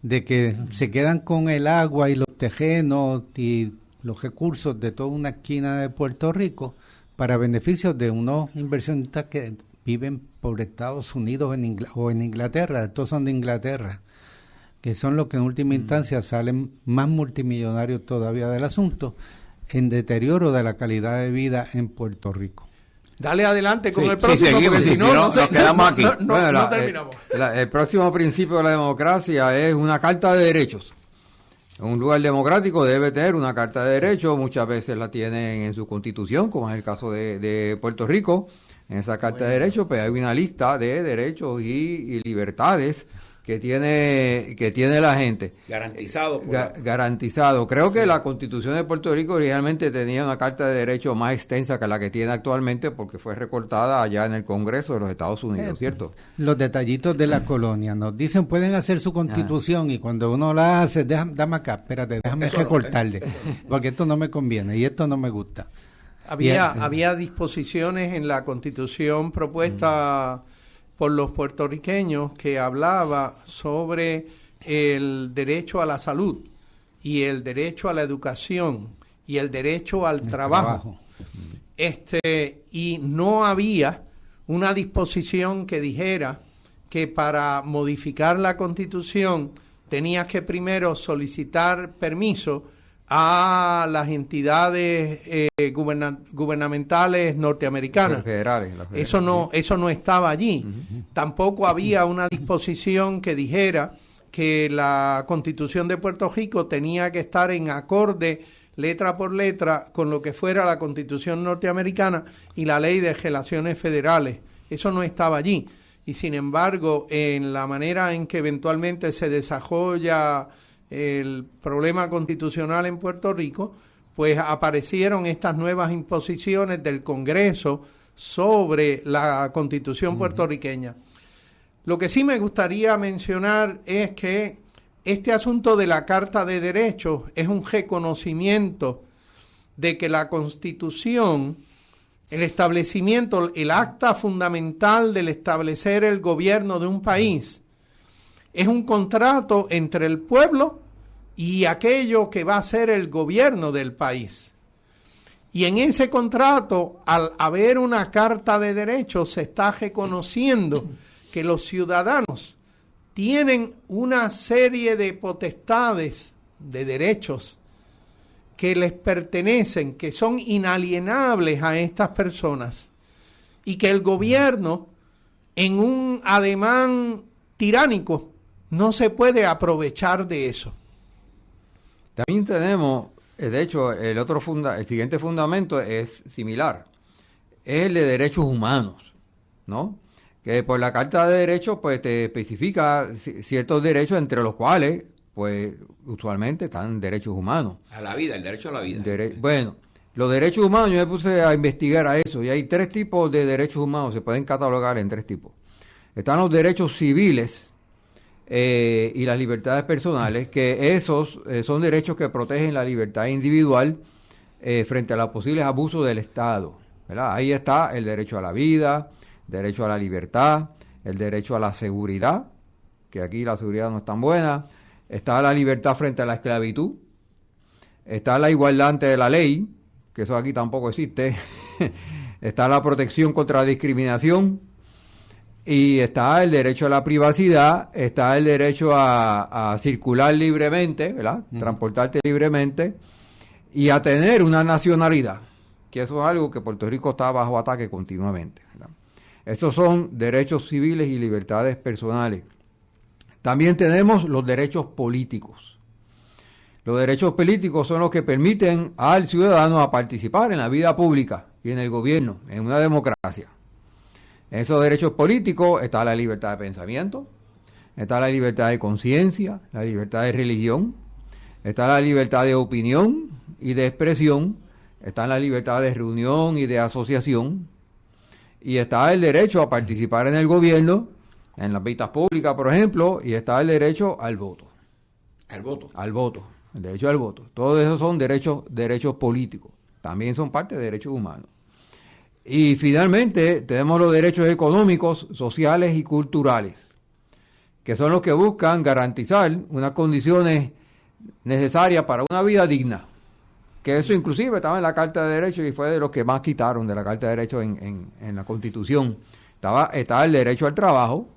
Speaker 5: de que se quedan con el agua y los terrenos y los recursos de toda una esquina de Puerto Rico para beneficios de unos inversionistas que viven por Estados Unidos o en Inglaterra, estos son de Inglaterra, que son los que en última instancia salen más multimillonarios todavía del asunto, en deterioro de la calidad de vida en Puerto Rico.
Speaker 2: Dale adelante con el próximo,
Speaker 6: seguimos,
Speaker 2: porque si no,
Speaker 6: nos quedamos aquí.
Speaker 2: No terminamos.
Speaker 4: El próximo principio de la democracia es una carta de derechos. Un lugar democrático debe tener una carta de derechos, muchas veces la tienen en su constitución, como es el caso de Puerto Rico. En esa carta de derechos pues hay una lista de derechos y libertades que tiene la gente.
Speaker 6: Garantizado.
Speaker 4: Garantizado. Creo que la Constitución de Puerto Rico originalmente tenía una carta de derechos más extensa que la que tiene actualmente, porque fue recortada allá en el Congreso de los Estados Unidos, ¿cierto?
Speaker 5: Los detallitos de la colonia nos dicen, pueden hacer su Constitución, y cuando uno la hace, dame acá, espérate, déjame recortarle, porque esto no me conviene y esto no me gusta.
Speaker 2: Había disposiciones en la Constitución propuesta por los puertorriqueños que hablaba sobre el derecho a la salud y el derecho a la educación y el derecho al trabajo. Y no había una disposición que dijera que para modificar la Constitución tenías que primero solicitar permiso a las entidades gubernamentales norteamericanas.
Speaker 4: Federales.
Speaker 2: Eso no estaba allí. Uh-huh. Tampoco había una disposición que dijera que la Constitución de Puerto Rico tenía que estar en acorde letra por letra con lo que fuera la Constitución norteamericana y la Ley de Relaciones Federales. Eso no estaba allí. Y sin embargo, en la manera en que eventualmente se desarrolla el problema constitucional en Puerto Rico, pues aparecieron estas nuevas imposiciones del Congreso sobre la Constitución puertorriqueña. Lo que sí me gustaría mencionar es que este asunto de la Carta de Derechos es un reconocimiento de que la Constitución, el establecimiento, el acta fundamental del establecer el gobierno de un país, es un contrato entre el pueblo y aquello que va a ser el gobierno del país. Y en ese contrato, al haber una carta de derechos, se está reconociendo que los ciudadanos tienen una serie de potestades, de derechos, que les pertenecen, que son inalienables a estas personas, y que el gobierno, en un ademán tiránico, no se puede aprovechar de eso.
Speaker 4: También tenemos, de hecho, el siguiente fundamento es similar. Es el de derechos humanos, ¿no? Que por la Carta de Derechos, pues, te especifica ciertos derechos, entre los cuales, pues, usualmente están derechos humanos.
Speaker 6: A la vida, el derecho a la vida.
Speaker 4: Bueno, los derechos humanos, yo me puse a investigar a eso, y hay 3 tipos de derechos humanos, se pueden catalogar en 3 tipos. Están los derechos civiles, y las libertades personales, que esos son derechos que protegen la libertad individual frente a los posibles abusos del Estado, ¿verdad? Ahí está el derecho a la vida, derecho a la libertad, el derecho a la seguridad, que aquí la seguridad no es tan buena, está la libertad frente a la esclavitud, está la igualdad ante la ley, que eso aquí tampoco existe, está la protección contra la discriminación, y está el derecho a la privacidad, está el derecho a circular libremente, ¿verdad? Transportarte libremente, y a tener una nacionalidad, que eso es algo que Puerto Rico está bajo ataque continuamente, ¿verdad? Esos son derechos civiles y libertades personales. También tenemos los derechos políticos. Los derechos políticos son los que permiten al ciudadano a participar en la vida pública y en el gobierno, en una democracia. En esos derechos políticos está la libertad de pensamiento, está la libertad de conciencia, la libertad de religión, está la libertad de opinión y de expresión, está la libertad de reunión y de asociación, y está el derecho a participar en el gobierno, en las vistas públicas, por ejemplo, y está el derecho al voto.
Speaker 6: Al voto.
Speaker 4: Al voto, el derecho al voto. Todos esos son derechos políticos. También son parte de derechos humanos. Y finalmente tenemos los derechos económicos, sociales y culturales, que son los que buscan garantizar unas condiciones necesarias para una vida digna. Que eso inclusive estaba en la Carta de Derechos y fue de los que más quitaron de la Carta de Derechos en la Constitución. Estaba el derecho al trabajo,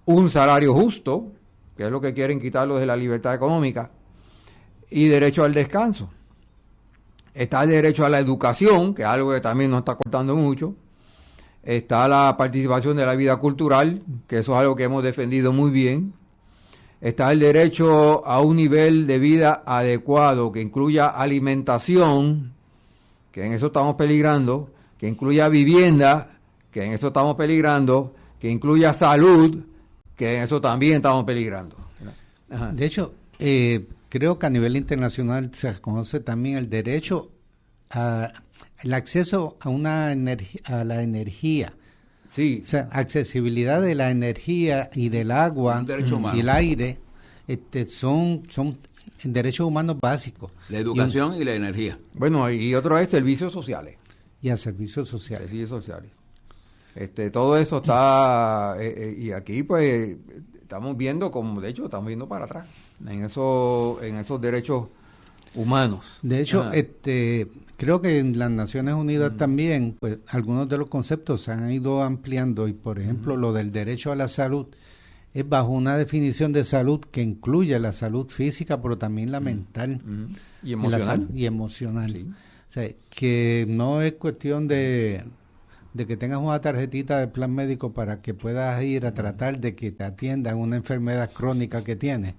Speaker 4: un salario justo, que es lo que quieren quitarlos de la libertad económica, y derecho al descanso. Está el derecho a la educación, que es algo que también nos está cortando mucho. Está la participación de la vida cultural, que eso es algo que hemos defendido muy bien. Está el derecho a un nivel de vida adecuado, que incluya alimentación, que en eso estamos peligrando, que incluya vivienda, que en eso estamos peligrando, que incluya salud, que en eso también estamos peligrando. Ajá.
Speaker 5: De hecho, creo que a nivel internacional se reconoce también el derecho el acceso a a la energía.
Speaker 4: Sí.
Speaker 5: O sea, accesibilidad de la energía y del agua y el aire son derechos humanos básicos.
Speaker 6: La educación y la energía.
Speaker 4: Bueno, y otro es servicios sociales.
Speaker 5: Y a servicios sociales.
Speaker 4: Servicios sociales. Todo eso está, y aquí pues estamos viendo como, de hecho, estamos viendo para atrás en esos derechos humanos.
Speaker 5: De hecho, creo que en las Naciones Unidas también, pues algunos de los conceptos se han ido ampliando y, por ejemplo, lo del derecho a la salud es bajo una definición de salud que incluye la salud física, pero también la mental
Speaker 4: y emocional.
Speaker 5: Y emocional.
Speaker 4: Sí.
Speaker 5: O sea, que no es cuestión de que tengas una tarjetita de plan médico para que puedas ir a tratar de que te atiendan una enfermedad crónica que tienes,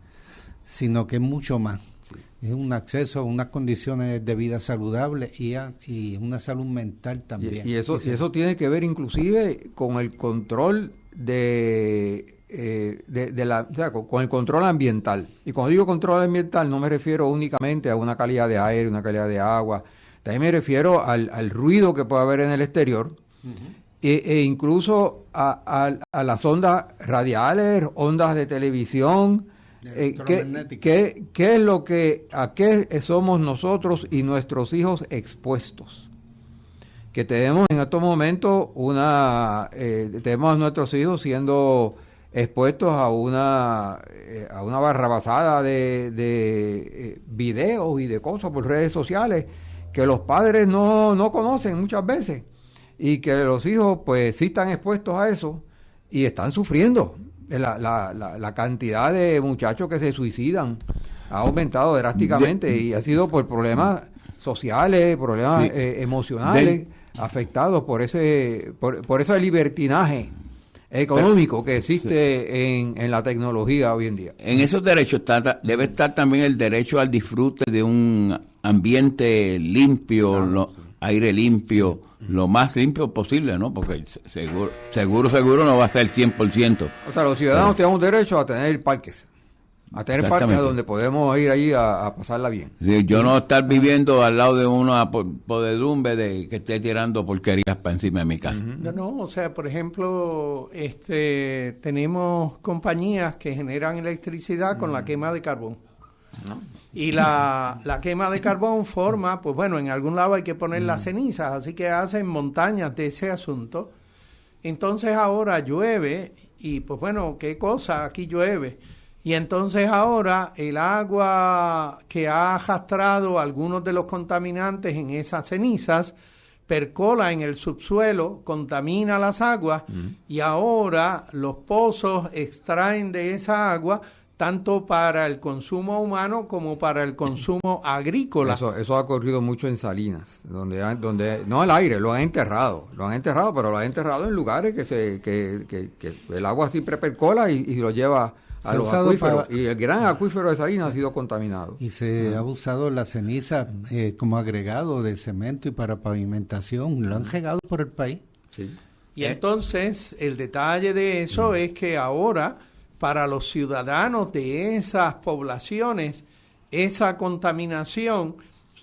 Speaker 5: sino que es mucho más. Sí. Es un acceso a unas condiciones de vida saludable y una salud mental también.
Speaker 4: Y eso tiene que ver inclusive con el control con el control ambiental. Y cuando digo control ambiental no me refiero únicamente a una calidad de aire, una calidad de agua, también me refiero al ruido que puede haber en el exterior. E incluso a las ondas radiales, ondas de televisión, ¿qué es lo a qué somos nosotros y nuestros hijos expuestos? Que tenemos en estos momentos tenemos a nuestros hijos siendo expuestos a una barrabasada de videos y de cosas por redes sociales que los padres no conocen muchas veces. Y que los hijos pues sí están expuestos a eso y están sufriendo. La cantidad de muchachos que se suicidan ha aumentado drásticamente y ha sido por problemas sociales, problemas emocionales afectados por ese libertinaje económico que existe en la tecnología hoy en día.
Speaker 6: En esos derechos debe estar también el derecho al disfrute de un ambiente limpio, aire limpio, lo más limpio posible, ¿no? Porque seguro no va a ser 100%. O sea,
Speaker 4: los ciudadanos tenemos derecho a tener parques. A tener parques donde podemos ir allí a pasarla bien.
Speaker 6: Sí, yo no estar viviendo al lado de una podedumbre de que esté tirando porquerías para encima de mi casa.
Speaker 2: No, o sea, por ejemplo, tenemos compañías que generan electricidad con la quema de carbón. ¿No? Y la quema de carbón forma, pues bueno, en algún lado hay que poner las cenizas, así que hacen montañas de ese asunto. Entonces ahora llueve y pues bueno, qué cosa, aquí llueve. Y entonces ahora el agua que ha arrastrado algunos de los contaminantes en esas cenizas percola en el subsuelo, contamina las aguas y ahora los pozos extraen de esa agua tanto para el consumo humano como para el consumo agrícola.
Speaker 4: Eso ha ocurrido mucho en Salinas, donde no al aire, lo han enterrado, pero lo han enterrado en lugares que el agua siempre percola y lo lleva a
Speaker 5: Se ha
Speaker 4: los
Speaker 5: usado
Speaker 4: acuíferos.
Speaker 5: para-
Speaker 4: Y el gran acuífero de Salinas ha sido contaminado.
Speaker 5: Y se ha usado la ceniza como agregado de cemento y para pavimentación. Lo han regado por el país.
Speaker 4: Sí.
Speaker 2: Y entonces el detalle de eso es que ahora para los ciudadanos de esas poblaciones esa contaminación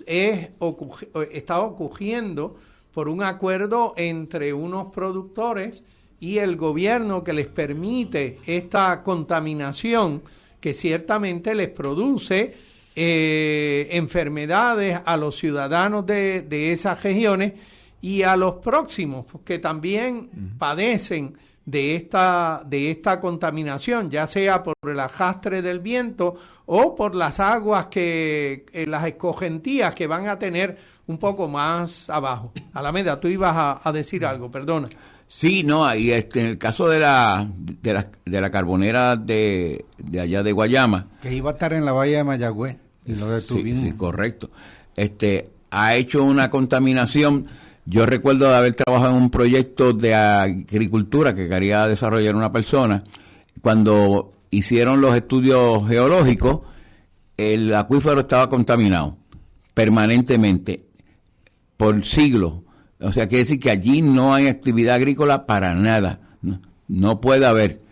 Speaker 2: está ocurriendo por un acuerdo entre unos productores y el gobierno que les permite esta contaminación que ciertamente les produce enfermedades a los ciudadanos de esas regiones y a los próximos que también padecen de esta contaminación, ya sea por el arrastre del viento o por las aguas las escogentías que van a tener un poco más abajo. Alameda, tú ibas a decir algo, perdona.
Speaker 6: Sí, no, y en el caso de la carbonera de allá de Guayama,
Speaker 5: Que iba a estar en la bahía de Mayagüez y lo detuvimos.
Speaker 6: sí, correcto. Ha hecho una contaminación. Yo recuerdo de haber trabajado en un proyecto de agricultura que quería desarrollar una persona. Cuando hicieron los estudios geológicos, el acuífero estaba contaminado permanentemente por siglos. O sea, quiere decir que allí no hay actividad agrícola para nada. No puede haber.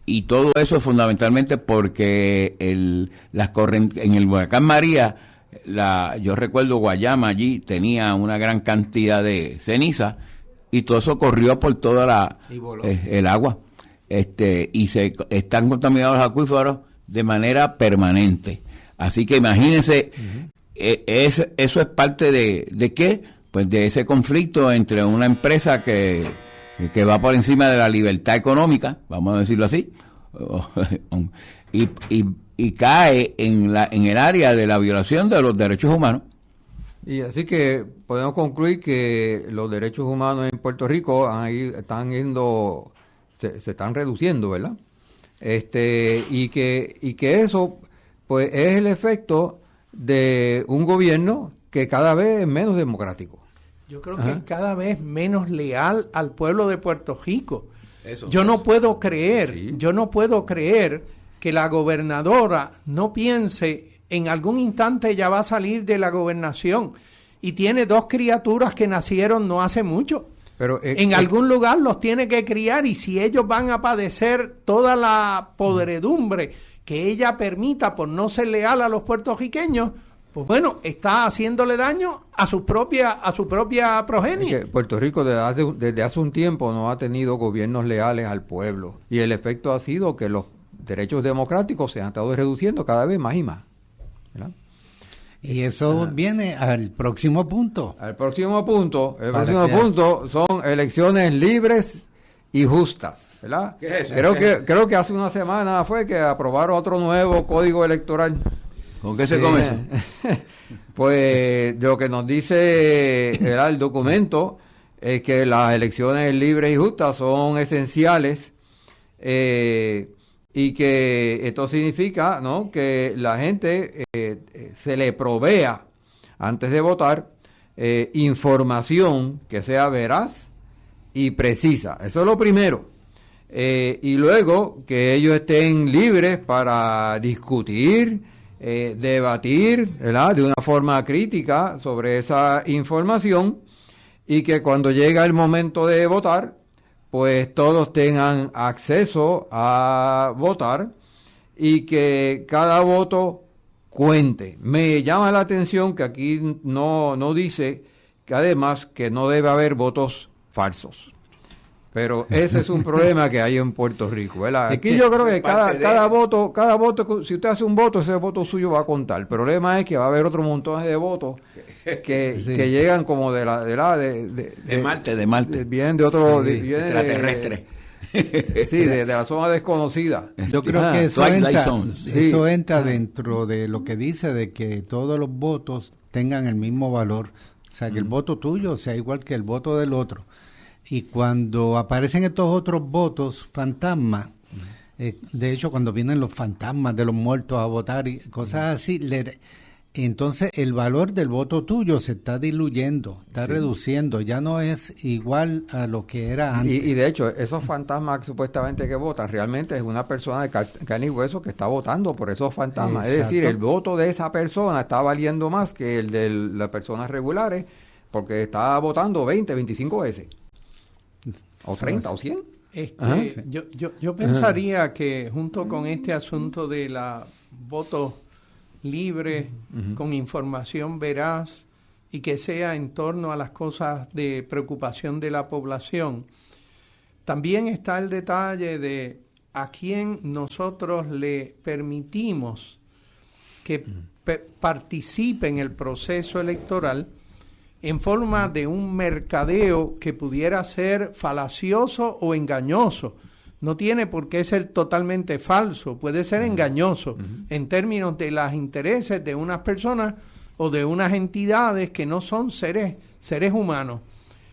Speaker 6: Y todo eso fundamentalmente porque en el huracán María, yo recuerdo Guayama allí tenía una gran cantidad de ceniza y todo eso corrió por toda el agua. Y están contaminados los acuíferos de manera permanente. Así que imagínense, eso es parte de ¿qué? Pues de ese conflicto entre una empresa que va por encima de la libertad económica, vamos a decirlo así, y cae en el área de la violación de los derechos humanos.
Speaker 4: Y así que podemos concluir que los derechos humanos en Puerto Rico se están reduciendo, ¿verdad? Y que eso pues es el efecto de un gobierno que cada vez es menos democrático.
Speaker 2: Yo creo que es cada vez menos leal al pueblo de Puerto Rico. Yo no puedo creer que la gobernadora no piense en algún instante ya va a salir de la gobernación y tiene 2 criaturas que nacieron no hace mucho.
Speaker 4: Pero
Speaker 2: en algún lugar los tiene que criar y si ellos van a padecer toda la podredumbre que ella permita por no ser leal a los puertorriqueños, pues bueno, está haciéndole daño a su propia progenie.
Speaker 4: Es que Puerto Rico desde hace un tiempo no ha tenido gobiernos leales al pueblo y el efecto ha sido que los derechos democráticos se han estado reduciendo cada vez más y más, ¿verdad?
Speaker 5: Y eso viene al próximo punto.
Speaker 4: El próximo punto son elecciones libres y justas, ¿verdad?
Speaker 6: ¿Qué es eso?
Speaker 4: Creo que hace una semana fue que aprobaron otro nuevo código electoral.
Speaker 6: ¿Con qué se come eso?
Speaker 4: Pues de lo que nos dice el documento es que las elecciones libres y justas son esenciales y que esto significa, ¿no?, que la gente se le provea antes de votar información que sea veraz y precisa. Eso es lo primero. Y luego que ellos estén libres para discutir, debatir, ¿verdad?, de una forma crítica sobre esa información y que cuando llega el momento de votar, pues todos tengan acceso a votar y que cada voto cuente. Me llama la atención que aquí no dice que además que no debe haber votos falsos. Pero ese es un problema que hay en Puerto Rico, ¿verdad? Aquí yo creo que cada voto, si usted hace un voto, ese voto suyo va a contar. El problema es que va a haber otro montón de votos que llegan como de Marte. Vienen de otro...
Speaker 6: extraterrestre.
Speaker 4: Sí, de la zona desconocida.
Speaker 5: Yo creo que eso
Speaker 6: Sí.
Speaker 5: entra dentro de lo que dice de que todos los votos tengan el mismo valor. O sea, que el voto tuyo sea igual que el voto del otro. Y cuando aparecen estos otros votos fantasmas, de hecho cuando vienen los fantasmas de los muertos a votar y cosas así, entonces el valor del voto tuyo se está diluyendo, está reduciendo, ya no es igual a lo que era antes.
Speaker 4: Y de hecho, esos fantasmas supuestamente que votan, realmente es una persona de carne y hueso que está votando por esos fantasmas.
Speaker 5: Exacto.
Speaker 4: Es decir, el voto de esa persona está valiendo más que el de las personas regulares, porque está votando 20, 25 veces. O 30 o 100.
Speaker 2: Ajá, sí. Yo pensaría que junto con este asunto de la voto libre, con información veraz y que sea en torno a las cosas de preocupación de la población, también está el detalle de a quién nosotros le permitimos que participe en el proceso electoral en forma de un mercadeo que pudiera ser falacioso o engañoso. No tiene por qué ser totalmente falso, puede ser engañoso en términos de los intereses de unas personas o de unas entidades que no son seres humanos.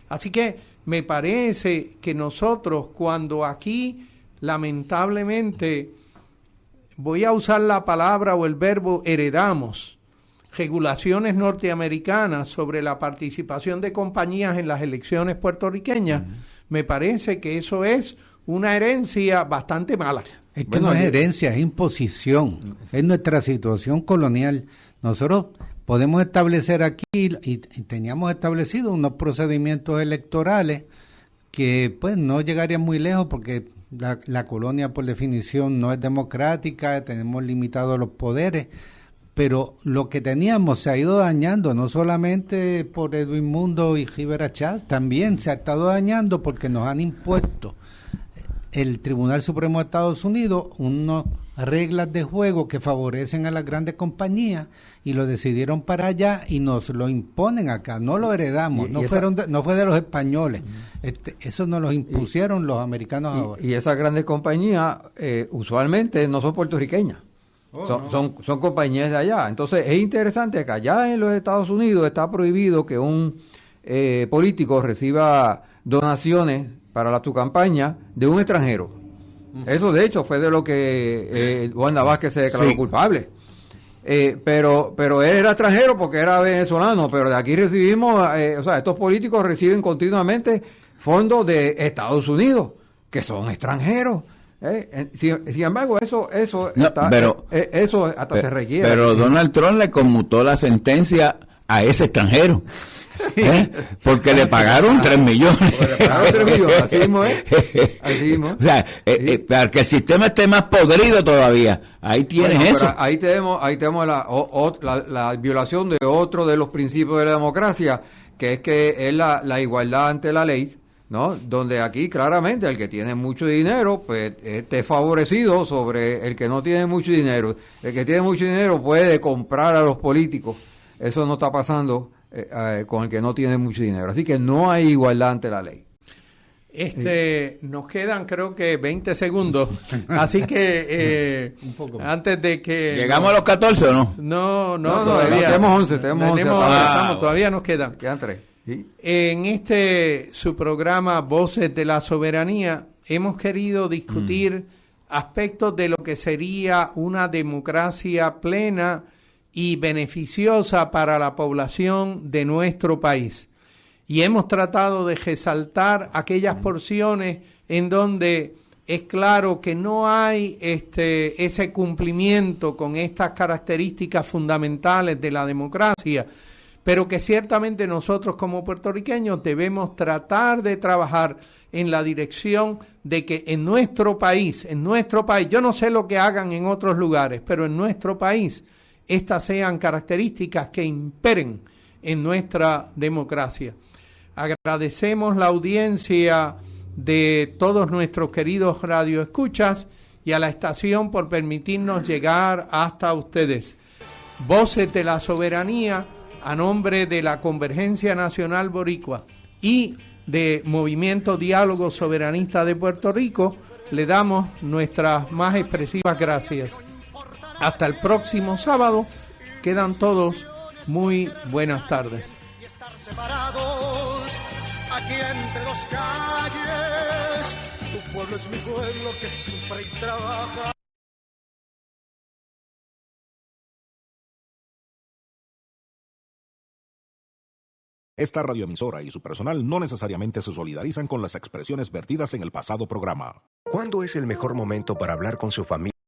Speaker 2: Así que me parece que nosotros, cuando aquí lamentablemente, voy a usar la palabra o el verbo heredamos, regulaciones norteamericanas sobre la participación de compañías en las elecciones puertorriqueñas, me parece que eso es una herencia bastante mala.
Speaker 5: Es que no es herencia, es imposición, es nuestra situación colonial. Nosotros podemos establecer aquí, y teníamos establecido unos procedimientos electorales que pues no llegarían muy lejos porque la colonia por definición no es democrática, tenemos limitados los poderes, pero lo que teníamos se ha ido dañando, no solamente por Edwin Mundo y Rivera Chats, también se ha estado dañando porque nos han impuesto el Tribunal Supremo de Estados Unidos unas reglas de juego que favorecen a las grandes compañías y lo decidieron para allá y nos lo imponen acá, no lo heredamos, no fue de los españoles, eso nos lo impusieron los americanos ahora.
Speaker 4: Y esas grandes compañías usualmente no son puertorriqueñas. Son compañías de allá. Entonces es interesante que allá en los Estados Unidos está prohibido que un político reciba donaciones para su campaña de un extranjero. Eso de hecho fue de lo que Wanda Vázquez se declaró culpable. Pero él era extranjero porque era venezolano, pero de aquí recibimos, estos políticos reciben continuamente fondos de Estados Unidos, que son extranjeros. Sin embargo, eso hasta se requiere.
Speaker 6: Pero Donald Trump le conmutó la sentencia a ese extranjero. Porque le pagaron 3 millones.
Speaker 4: Le pagaron 3 millones, así mismo es. Así mismo.
Speaker 6: O sea, para que el sistema esté más podrido todavía. Ahí tienes eso.
Speaker 4: Ahí tenemos la violación de otro de los principios de la democracia, que es la igualdad ante la ley, ¿no? Donde aquí claramente el que tiene mucho dinero pues esté favorecido sobre el que no tiene mucho dinero. El que tiene mucho dinero puede comprar a los políticos. Eso no está pasando con el que no tiene mucho dinero. Así que no hay igualdad ante la ley.
Speaker 2: Nos quedan creo que 20 segundos. Así que antes de que...
Speaker 6: ¿Llegamos a los 14 o no?
Speaker 2: No, todavía.
Speaker 4: Tenemos 11.
Speaker 2: Todavía nos quedan.
Speaker 4: Quedan 3. ¿Sí?
Speaker 2: En su programa Voces de la Soberanía hemos querido discutir aspectos de lo que sería una democracia plena y beneficiosa para la población de nuestro país. Y hemos tratado de resaltar aquellas porciones en donde es claro que no hay ese cumplimiento con estas características fundamentales de la democracia, pero que ciertamente nosotros como puertorriqueños debemos tratar de trabajar en la dirección de que en nuestro país, yo no sé lo que hagan en otros lugares, pero en nuestro país, estas sean características que imperen en nuestra democracia. Agradecemos la audiencia de todos nuestros queridos radioescuchas y a la estación por permitirnos llegar hasta ustedes. Voces de la Soberanía, a nombre de la Convergencia Nacional Boricua y de Movimiento Diálogo Soberanista de Puerto Rico, le damos nuestras más expresivas gracias. Hasta el próximo sábado. Quedan todos muy buenas tardes.
Speaker 1: Y estar separados aquí entre dos calles. Tu pueblo es mi pueblo que sufre y trabaja.
Speaker 7: Esta radioemisora y su personal no necesariamente se solidarizan con las expresiones vertidas en el pasado programa.
Speaker 8: ¿Cuándo es el mejor momento para hablar con su familia?